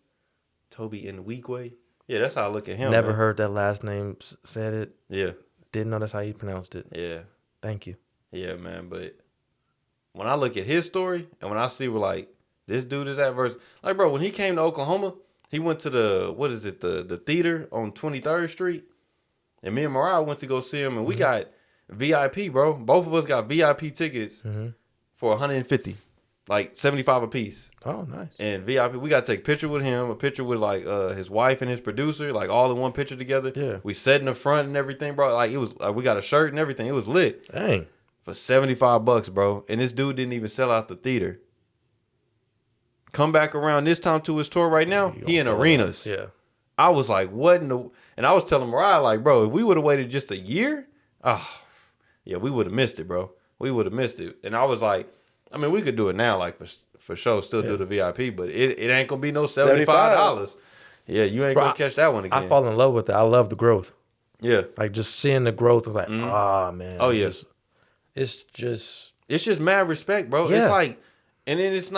Nwigwe. Yeah, that's how I look at him. Never man. heard that last name said it. Yeah. Didn't know that's how you pronounced it. Yeah. Thank you. Yeah, man. But when I look at his story and when I see where like this dude is at versus like, bro, when he came to Oklahoma, he went to the theater on 23rd Street. And me and Mariah went to go see him, and we got VIP, bro. Both of us got VIP tickets for 150, like 75 a piece. Oh, nice. And VIP, we got to take a picture with him, a picture with like his wife and his producer, like all in one picture together. Yeah. We sat in the front and everything, bro. Like it was, like we got a shirt and everything. It was lit. Dang. For $75, bro. And this dude didn't even sell out the theater. Come back around this time to his tour right now, he in arenas. Yeah. I was like, what in the... And I was telling Mariah, like, bro, if we would have waited just a year, yeah, we would have missed it, bro. We would have missed it. And I was like, I mean, we could do it now, like, for sure, still do the VIP, but it ain't going to be no $75. Yeah, you ain't going to catch that one again. I fall in love with it. I love the growth. Yeah. Like, just seeing the growth was like, man. Oh, yes. It's just mad respect, bro. Yeah. It's like, and then it's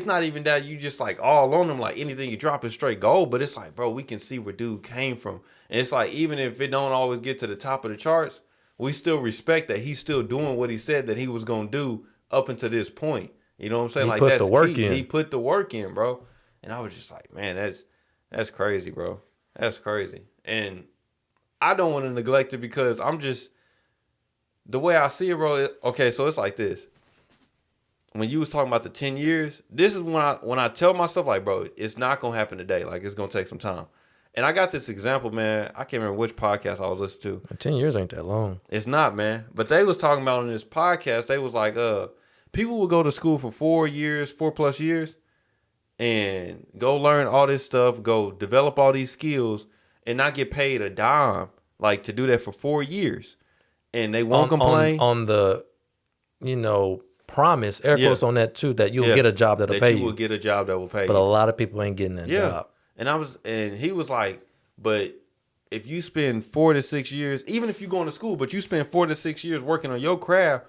not even that you just like all on them, like anything you drop is straight gold, but it's like, bro, we can see where dude came from. And it's like, even if it don't always get to the top of the charts, we still respect that he's still doing what he said that he was going to do up until this point. You know what I'm saying? He like put that's the work key. in. He put the work in, bro. And I was just like, man, that's crazy, bro. That's crazy. And I don't want to neglect it because I'm just, the way I see it, bro, okay, so it's like this. When you was talking about the 10 years, this is when I tell myself, like, bro, it's not going to happen today. Like, it's going to take some time. And I got this example, man. I can't remember which podcast I was listening to. 10 years ain't that long. It's not, man. But they was talking about on this podcast, they was like, people would go to school for 4+ years, and go learn all this stuff, go develop all these skills, and not get paid a dime, like, to do that for 4 years. And they won't complain. On the, you know, promise, air quotes on that too, that you'll get a job that'll pay you. You will get a job that will pay you. But a lot of people ain't getting that job. And he was like, but if you spend 4 to 6 years, even if you're going to school, but you spend 4 to 6 years working on your craft,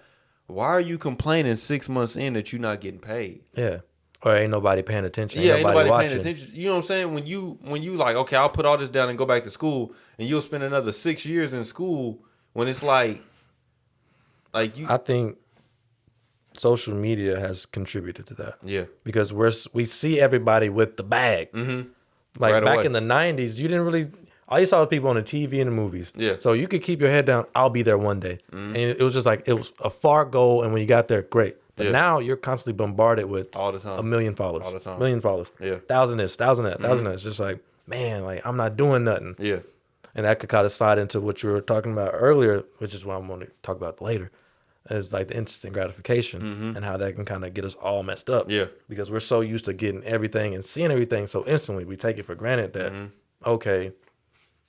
why are you complaining 6 months in that you're not getting paid? Yeah. Or ain't nobody paying attention. Ain't nobody watching. paying attention. You know what I'm saying? When you like, okay, I'll put all this down and go back to school, and you'll spend another 6 years in school when it's like you. I think social media has contributed to that. Yeah. Because we see everybody with the bag. Mm-hmm. Like right back away. In the 90s, you didn't really, all you saw was people on the TV and the movies. Yeah. So you could keep your head down, I'll be there one day. Mm-hmm. And it was just like, it was a far goal, and when you got there, great. But now you're constantly bombarded with all the time. 1 million followers. All the time. 1 million followers. Yeah. 1,000 this, 1,000 that, 1,000 that. It's just like, man, like I'm not doing nothing. Yeah. And that could kind of slide into what you were talking about earlier, which is what I'm going to talk about later, is like the instant gratification and how that can kind of get us all messed up. Yeah. Because we're so used to getting everything and seeing everything so instantly, we take it for granted that, okay,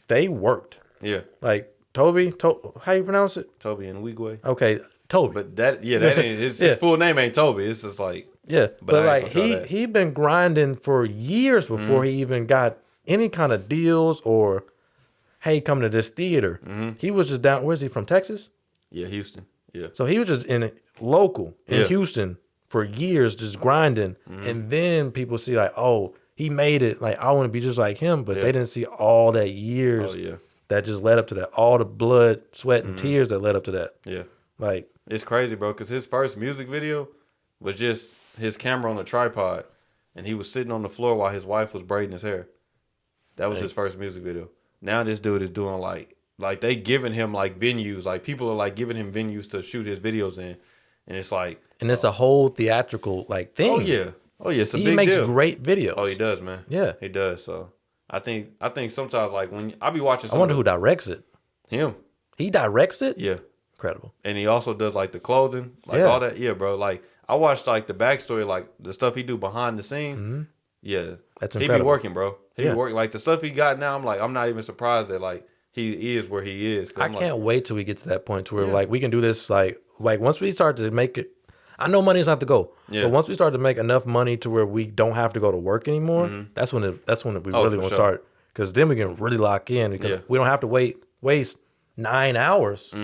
they worked. Yeah. Like Toby, how you pronounce it? Toby Nwigwe. Okay, Toby. But that ain't his full name ain't Toby. It's just like Yeah, but I ain't like gonna try that. he been grinding for years before he even got any kind of deals or hey, come to this theater. He was just down. Where's he from? Texas. Yeah, Houston. Yeah. So he was just in local in Yeah. Houston for years, just grinding. And then people see like, oh, he made it. Like I want to be just like him, but they didn't see all that years Oh yeah. that just led up to that, all the blood, sweat, and tears that led up to that. Yeah. Like It's crazy, bro, because his first music video was just his camera on a tripod, and he was sitting on the floor while his wife was braiding his hair. That was his first music video. Now this dude is doing like they giving him like venues, like people are like giving him venues to shoot his videos in, and it's like, and it's a whole theatrical like thing. oh yeah, it's a He big makes deal. great videos. Oh, he does, man. Yeah. he does. So I think sometimes like when I be watching, I wonder who directs it. him. He directs it? Yeah. Incredible. And he also does like the clothing, like all that. Yeah, bro. Like I watched like the backstory, like the stuff he do behind the scenes. Yeah, That's he be incredible. working, bro. He Yeah. be working. Like the stuff he got now, I'm not even surprised that like he is where he is. 'Cause I I'm can't wait till we get to that point to where Yeah. like we can do this like once we start to make it. I know money's not the goal, Yeah. but once we start to make enough money to where we don't have to go to work anymore, that's when we Oh, really for want to sure. start, because then we can really lock in because Yeah. we don't have to waste 9 hours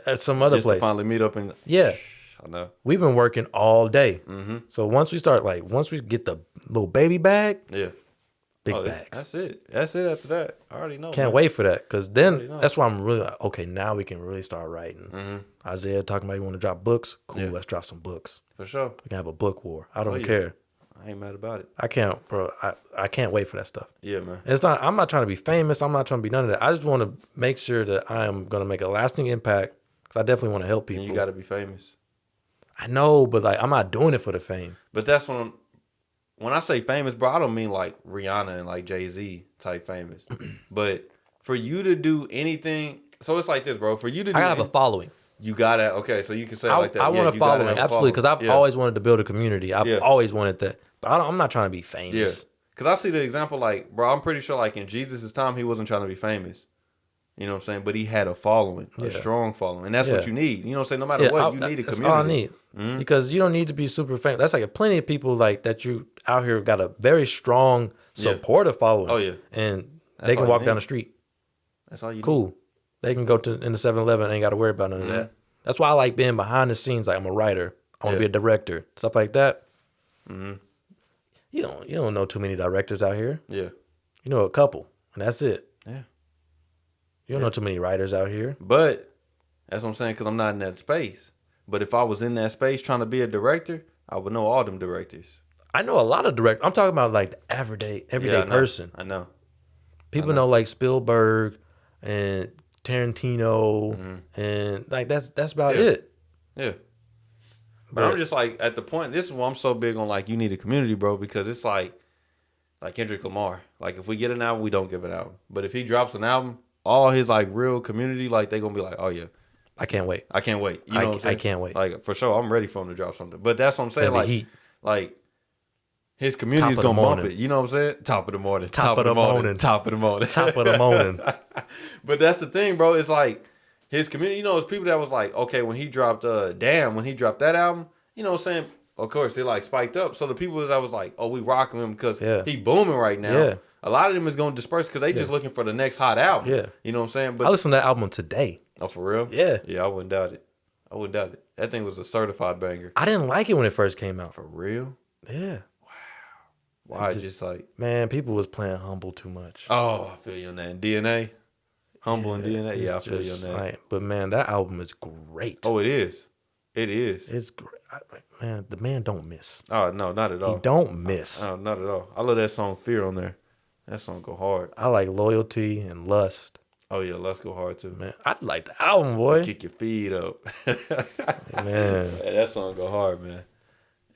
at some other just place. to finally meet up and Yeah, I know. we've been working all day, so once we get the little baby bag, Yeah, big that's- bags. That's it. That's it. After that, I already know. Can't man. wait for that, because then know. that's why I'm really like, okay, now we can really start writing. Isaiah talking about you want to drop books. Cool, Yeah. let's drop some books. For sure. We can have a book war. I don't yeah. care. I ain't mad about it. I can't, bro. I can't wait for that stuff. Yeah, man. It's not. I'm not trying to be famous. I'm not trying to be none of that. I just want to make sure that I am going to make a lasting impact, because I definitely want to help people. And you got to be famous. I know, but like I'm not doing it for the fame. But that's when I say famous, bro, I don't mean like Rihanna and like Jay-Z type famous. But for you to do anything, so it's like this, bro. For you to do I gotta have a following. you gotta, okay, so you can say it I, like that. I Yeah, want a you gotta following, have a absolutely, because I've following. Yeah. always wanted to build a community. I've Yeah. always wanted that, but I'm not trying to be Yeah. famous. Because I see the example, like, bro, I'm pretty sure, like, in Jesus' time, he wasn't trying to be famous. You know what I'm saying? But he had a following, a Yeah. strong following. And that's what Yeah. you need. You know what I'm saying? No matter what, you need a that's community. all I need, because you don't need to be super famous. That's like plenty of people like that you out here got a very strong supportive following. Oh, yeah. And That's they can all you walk down need. the street. That's all you need. Cool. They can go to in the 7-Eleven and ain't got to worry about none of that. That's why I like being behind the scenes. Like I'm a writer. I want to Yeah. be a director. Stuff like that. You don't know too many directors out here. Yeah. You know a couple, and that's it. Yeah. You don't know too many writers out here. But that's what I'm saying, because I'm not in that space. But if I was in that space trying to be a director, I would know all them directors. I know a lot of directors. I'm talking about like the everyday Yeah, I know. person. I know. People know like Spielberg and Tarantino, and like that's about Yeah. it. Yeah. But I'm just like, at the point, this is why I'm so big on like, you need a community, bro, because it's like Kendrick Lamar. Like, if we get an album, we don't give an album. But if he drops an album, all his like real community, like they gonna be like, oh yeah, I can't wait. I can't wait. You know what I'm I saying? can't wait. Like, for sure, I'm ready for him to drop something. But that's what I'm saying. Gonna be Like, heat. like his community's Top of the gonna bump morning. it. You know what I'm saying? Top of the morning. Top of the morning. Top of the morning. Top of the morning. But that's the thing, bro. It's like his community. You know, it's people that was like, okay, when he dropped Damn, when he dropped that album, you know what I'm saying? Of course, it like spiked up. So the people that was like, oh, we rocking him because he booming right now. Yeah. A lot of them is gonna disperse because they just looking for the next hot album. Yeah. You know what I'm saying? I But listened to that album today. oh, for real? Yeah. Yeah, I wouldn't doubt it. I wouldn't doubt it. That thing was a certified banger. I didn't like it when it first came out. For real? Yeah. Why? Just like, Man, people was playing Humble too much. oh, I feel you on that. And DNA? Humble and DNA? Yeah, I It's feel you just on that. like- but man, that album is great. Oh, it is. It is. It's great. Man, the man don't miss. Oh, no, not at all. He don't miss. Oh, not at all. I love that song Fear on there. That song go hard. I like Loyalty and Lust. Oh, yeah, Let's Go Hard too. Man, I like the album, boy. Kick your feet up. Man. Yeah, that song go hard, man.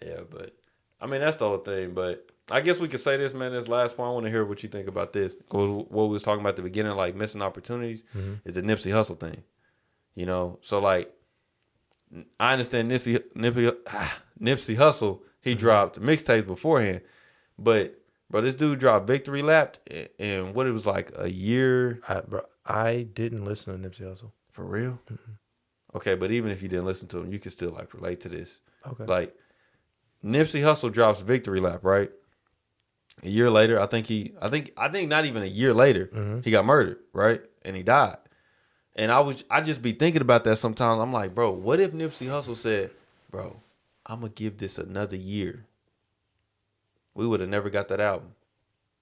Yeah, but I mean, that's the whole thing. But I guess we could say this, man. This last point, I want to hear what you think about this. 'Cause what we was talking about at the beginning, like missing opportunities, is the Nipsey Hussle thing. You know, so like, I understand Nipsey Hussle, he dropped mixtapes beforehand, but bro, this dude dropped Victory Lapped, and what it was like a year. I didn't listen to Nipsey Hussle. For real? Okay, but even if you didn't listen to him, you could still like relate to this. Okay. Like, Nipsey Hussle drops Victory Lap, right? A year later, I think not even a year later, he got murdered, right? And he died. And I just be thinking about that sometimes. I'm like, bro, what if Nipsey Hussle said, bro, I'm gonna give this another year? We would have never got that album.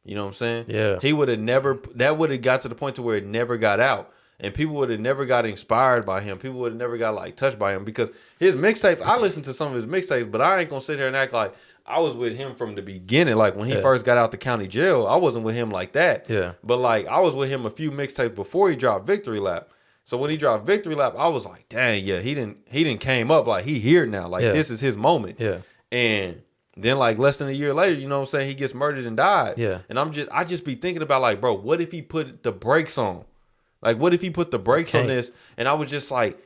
You know what I'm saying? Yeah. He would have never, that would have got to the point to where it never got out. And people would have never got inspired by him. People would have never got like touched by him because his mixtape, I listened to some of his mixtapes, but I ain't gonna sit here and act like I was with him from the beginning. Like when he first got out the county jail, I wasn't with him like that. Yeah. But like I was with him a few mixtapes before he dropped Victory Lap. So when he dropped Victory Lap, I was like, dang, yeah, he didn't came up like he here now. Like this is his moment. Yeah. And then like less than a year later, you know what I'm saying, he gets murdered and died. Yeah. And I just be thinking about like, bro, what if he put the brakes on? Like, what if he put the brakes on this? And I was just like,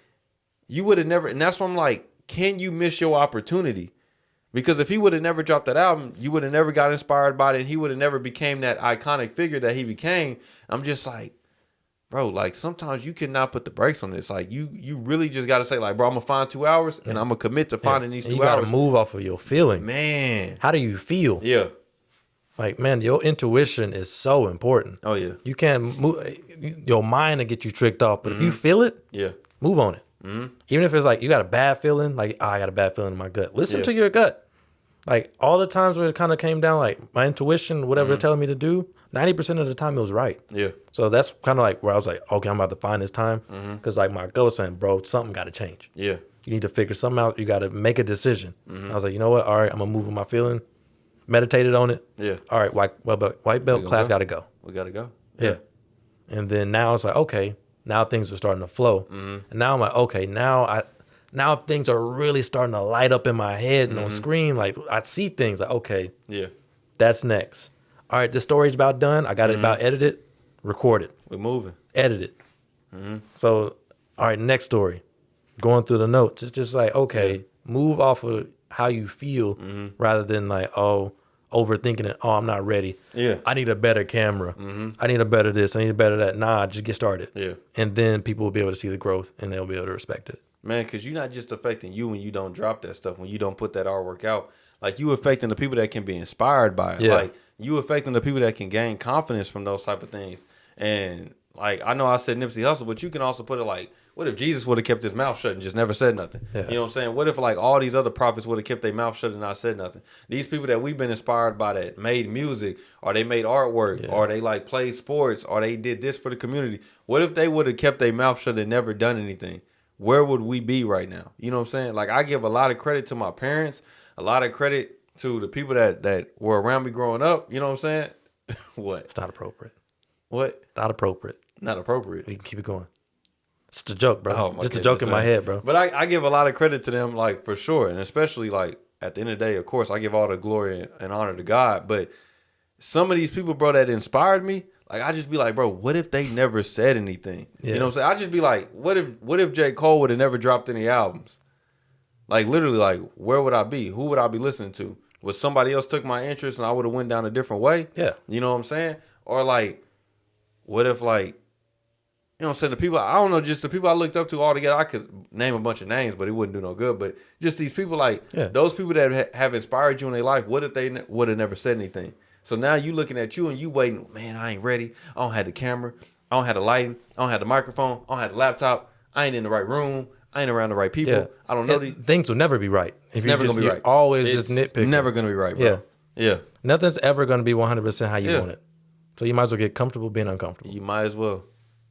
you would have never, and that's why I'm like, can you miss your opportunity? Because if he would have never dropped that album, you would have never got inspired by it, and he would have never became that iconic figure that he became. I'm just like, bro, like sometimes you cannot put the brakes on this. Like you really just got to say like, bro, I'm gonna find 2 hours and I'm gonna commit to finding these 2 hours. You gotta move off of your feeling. Man, how do you feel? Yeah. Like, man, your intuition is so important. Oh yeah. You can't move your mind to get you tricked off, but if you feel it, move on it. Even if it's like you got a bad feeling, like I got a bad feeling in my gut. Listen to your gut. Like all the times where it kind of came down, like my intuition, whatever it's telling me to do, 90% of the time it was right. Yeah. So that's kind of like where I was like, okay, I'm about to find this time, because like my gut was saying, bro, something got to change. Yeah. You need to figure something out. You got to make a decision. I was like, you know what? All right, I'm gonna move with my feeling. Meditated on it. Yeah. All right, white belt class got to go. We got to go. Yeah. And then now it's like, okay, now things are starting to flow. And now I'm like, okay, now things are really starting to light up in my head and on screen. Like I see things like, okay, that's next. All right, this story's about done. I got it about edited, recorded. We're moving. Edited. So, all right, next story. Going through the notes. It's just like, okay, move off of how you feel rather than like, overthinking it. Oh, I'm not ready. Yeah. I need a better camera. I need a better this. I need a better that. Nah, just get started. Yeah. And then people will be able to see the growth and they'll be able to respect it. Man, because you're not just affecting you when you don't drop that stuff, when you don't put that artwork out. Like, you affecting the people that can be inspired by it. Yeah. Like, you affecting the people that can gain confidence from those type of things. And, like, I know I said Nipsey Hussle, but you can also put it like, what if Jesus would have kept his mouth shut and just never said nothing? Yeah. You know what I'm saying? What if, like, all these other prophets would have kept their mouth shut and not said nothing? These people that we've been inspired by that made music, or they made artwork, or they, like, played sports, or they did this for the community. What if they would have kept their mouth shut and never done anything? Where would we be right now? You know what I'm saying? Like, I give a lot of credit to my parents, a lot of credit to the people that were around me growing up. You know what I'm saying? What? It's not appropriate. What? Not appropriate. Not appropriate. We can keep it going. It's just a joke, bro. Oh, just a joke in my head, bro. But I give a lot of credit to them, like, for sure. And especially, like, at the end of the day, of course, I give all the glory and honor to God. But some of these people, bro, that inspired me, like, I just be like, bro, what if they never said anything? Yeah. You know what I'm saying? I just be like, what if J. Cole would have never dropped any albums? Like, literally, like, where would I be? Who would I be listening to? Would somebody else took my interest and I would have went down a different way? Yeah. You know what I'm saying? Or, like, what if, like, you know what I'm saying, the people, I don't know, just the people I looked up to all together, I could name a bunch of names, but it wouldn't do no good. But just these people, like, those people that have inspired you in their life, what if they would have never said anything? So now you looking at you and you waiting, man, I ain't ready. I don't have the camera. I don't have the lighting. I don't have the microphone. I don't have the laptop. I ain't in the right room. I ain't around the right people. Yeah. I don't know. Things will never be right. It's never going to be right. Always just nitpicking. Never going to be right, bro. Yeah. Nothing's ever going to be 100% how you want it. So you might as well get comfortable being uncomfortable. You might as well.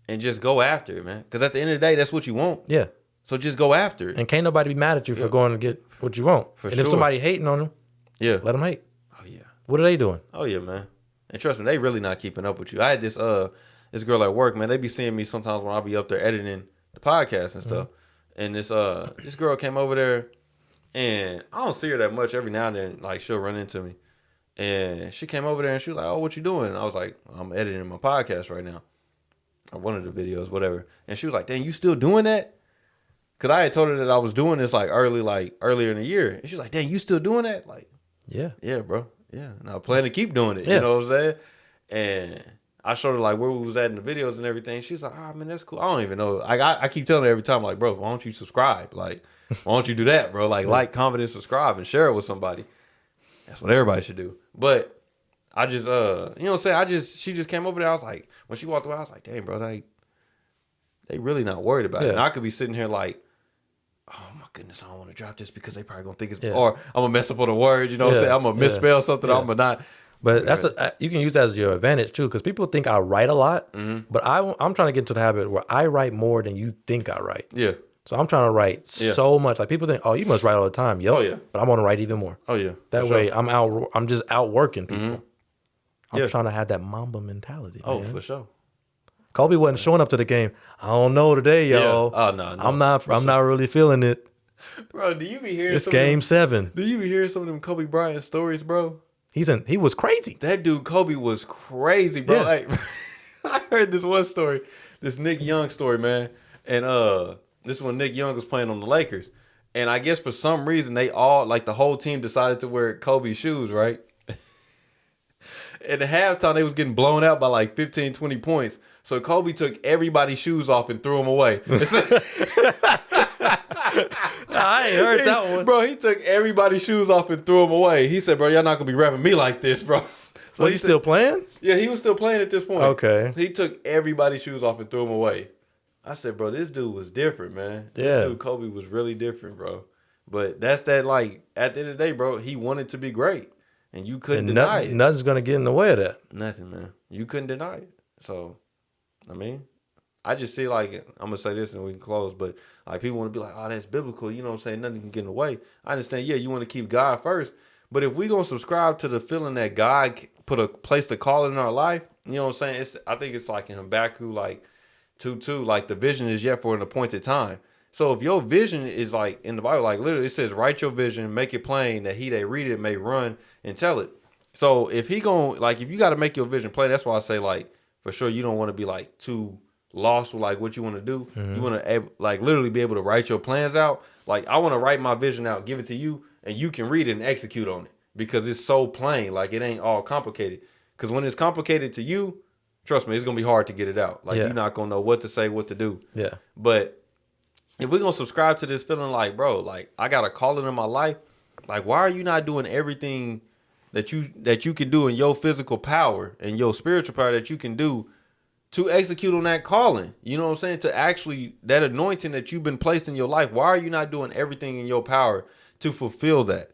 And just go after it, man. Because at the end of the day, that's what you want. Yeah. So just go after it. And can't nobody be mad at you for going to get what you want. If somebody hating on them, let them hate. Oh, yeah. What are they doing? Oh, yeah, man. And trust me, they really not keeping up with you. I had this girl at work, man. They be seeing me sometimes when I be up there editing the podcast and stuff. And this girl came over there, and I don't see her that much. Every now and then, like, she'll run into me. And she came over there and she was like, oh, what you doing? And I was like, I'm editing my podcast right now. Or one of the videos, whatever. And she was like, dang, you still doing that? Because I had told her that I was doing this earlier in the year. And she was like, dang, you still doing that? Like, yeah, bro. Yeah. And I plan to keep doing it. Yeah. You know what I'm saying? And I showed her like where we was at in the videos and everything. She's like, "Oh man, that's cool." I don't even know. Like I keep telling her every time, like, "Bro, why don't you subscribe? Like, why don't you do that, bro? Like, comment, and subscribe, and share it with somebody." That's what everybody should do. But I just, you know what I'm saying? She just came over there. I was like, when she walked away, I was like, "Dang, bro, they really not worried about it." And I could be sitting here like, "Oh my goodness, I don't want to drop this because they probably gonna think it's," or I'm gonna mess up on a word. You know what I'm saying? I'm gonna misspell something. I'm gonna not. But you can use that as your advantage too, because people think I write a lot, but I'm trying to get into the habit where I write more than you think I write. Yeah. So I'm trying to write so much. Like people think, "Oh, you must write all the time." Yo, oh yeah. But I'm gonna write even more. Oh yeah. That way, I'm just out working people. I'm Yeah. trying to have that Mamba mentality. Oh, man. for sure. Kobe wasn't showing up to the game. I don't know today, yo. Yeah. Oh no. I'm not really feeling it. Bro, do you be hearing? It's game 7. Do you be hearing some of them Kobe Bryant stories, bro? He was crazy. That dude Kobe was crazy, bro. Yeah. Like, I heard this one story, this Nick Young story, man. And this is when Nick Young was playing on the Lakers. And I guess for some reason they all, like the whole team decided to wear Kobe shoes, right? At the halftime, they was getting blown out by like 15, 20 points. So Kobe took everybody's shoes off and threw them away. I ain't heard that one. Bro, he took everybody's shoes off and threw them away. He said, "Bro, y'all not going to be rapping me like this, bro." So Was he still playing? Yeah, he was still playing at this point. Okay. He took everybody's shoes off and threw them away. I said, "Bro, this dude was different, man. This dude, Kobe, was really different, bro." But that's that, like, at the end of the day, bro, he wanted to be great. And you couldn't deny it. Nothing's going to get in the way of that. Nothing, man. You couldn't deny it. So, I mean, I just see, like, I'm going to say this and we can close, but, like, people want to be like, "Oh, that's biblical." You know what I'm saying? Nothing can get in the way. I understand, yeah, you want to keep God first. But if we going to subscribe to the feeling that God placed a call in our life, you know what I'm saying? I think it's like in Habakkuk, like, 2:2, like, the vision is yet for an appointed time. So if your vision is like in the Bible, like literally it says, "Write your vision, make it plain, that he that read it may run and tell it." So if he gon' like, if you got to make your vision plain, that's why I say, like, for sure you don't want to be like too lost with like what you want to do. You want to like literally be able to write your plans out. Like, I want to write my vision out, give it to you, and you can read it and execute on it because it's so plain. Like, it ain't all complicated. Because when it's complicated to you, trust me, it's gonna be hard to get it out. Like, you're not gonna know what to say, what to do. Yeah. But if we're gonna subscribe to this feeling like, bro, like, I got a calling in my life, like, why are you not doing everything that you can do in your physical power and your spiritual power that you can do to execute on that calling? You know what I'm saying? To actually, that anointing that you've been placed in your life, why are you not doing everything in your power to fulfill that?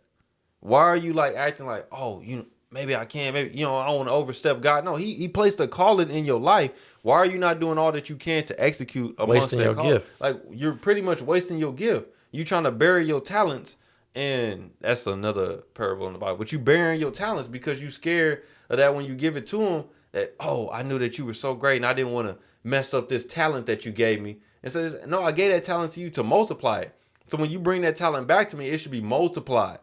Why are you like acting like, "Oh, maybe I can, maybe, I don't want to overstep God"? No, he placed a calling in your life. Why are you not doing all that you can to execute amongst Wasting that your calling? gift. Like, you're pretty much wasting your gift. You trying to bury your talents, and that's another parable in the Bible. But you burying your talents because you scared of that when you give it to him, that, "Oh, I knew that you were so great and I didn't want to mess up this talent that you gave me." And so, no, I gave that talent to you to multiply it. So when you bring that talent back to me, it should be multiplied.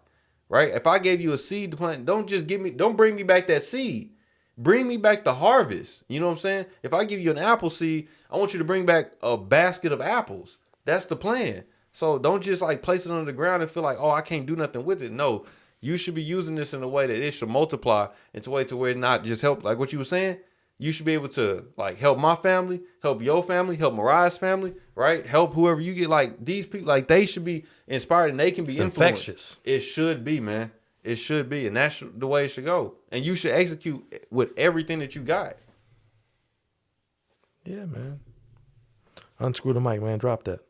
Right? If I gave you a seed to plant, don't bring me back that seed. Bring me back the harvest. You know what I'm saying? If I give you an apple seed, I want you to bring back a basket of apples. That's the plan. So don't just like place it on the ground and feel like, "Oh, I can't do nothing with it." No, you should be using this in a way that it should multiply into a way to where it not just help, like what you were saying. You should be able to like help my family, help your family, help Mariah's family, right? Help whoever you get. Like, these people, like, they should be inspired and they can be influenced. Infectious. It should be, man. It should be, and that's the way it should go. And you should execute with everything that you got. Yeah, man. Unscrew the mic, man. Drop that.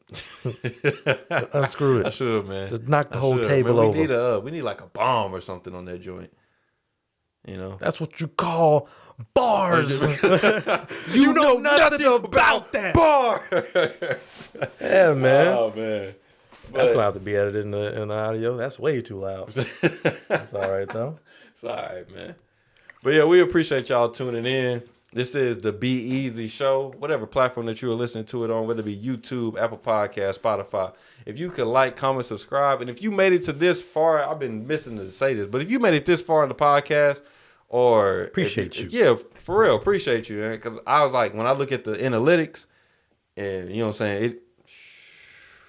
Unscrew it. I should, man. Just knock the I whole should. table Man, over. we need like a bomb or something on that joint. You know, That's what you call bars. You know nothing about that. bars. Yeah, man. Oh man, That's gonna have to be edited in the audio. That's way too loud. That's all right though. It's all right, man. But yeah, we appreciate y'all tuning in. This is the Be Eazy Show. Whatever platform that you are listening to it on, whether it be YouTube, Apple Podcasts, Spotify. If you could like, comment, subscribe. And if you made it to this far, I've been missing to say this, but if you made it this far in the podcast, or Appreciate you. Yeah, for real, appreciate you, man. Because I was like, when I look at the analytics, and you know what I'm saying,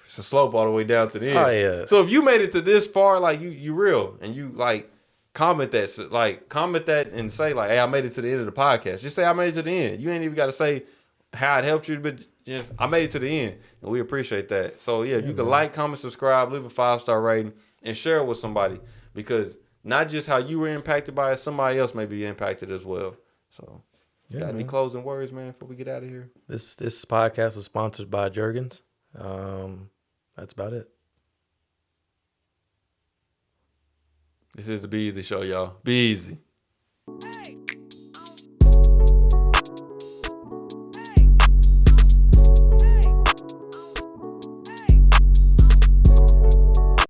it's a slope all the way down to the end. Oh, yeah. So if you made it to this far, like, you real, and you like, comment that. Like, comment that and say, like, hey, I made it to the end of the podcast. Just say I made it to the end. You ain't even got to say how it helped you, but just I made it to the end. And we appreciate that. So, yeah, if you can like, comment, subscribe, leave a 5-star rating, and share it with somebody. Because not just how you were impacted by it, somebody else may be impacted as well. So, got any closing words, man, before we get out of here? This podcast was sponsored by Jergens. That's about it. This is the Be Eazy Show, y'all. Be easy.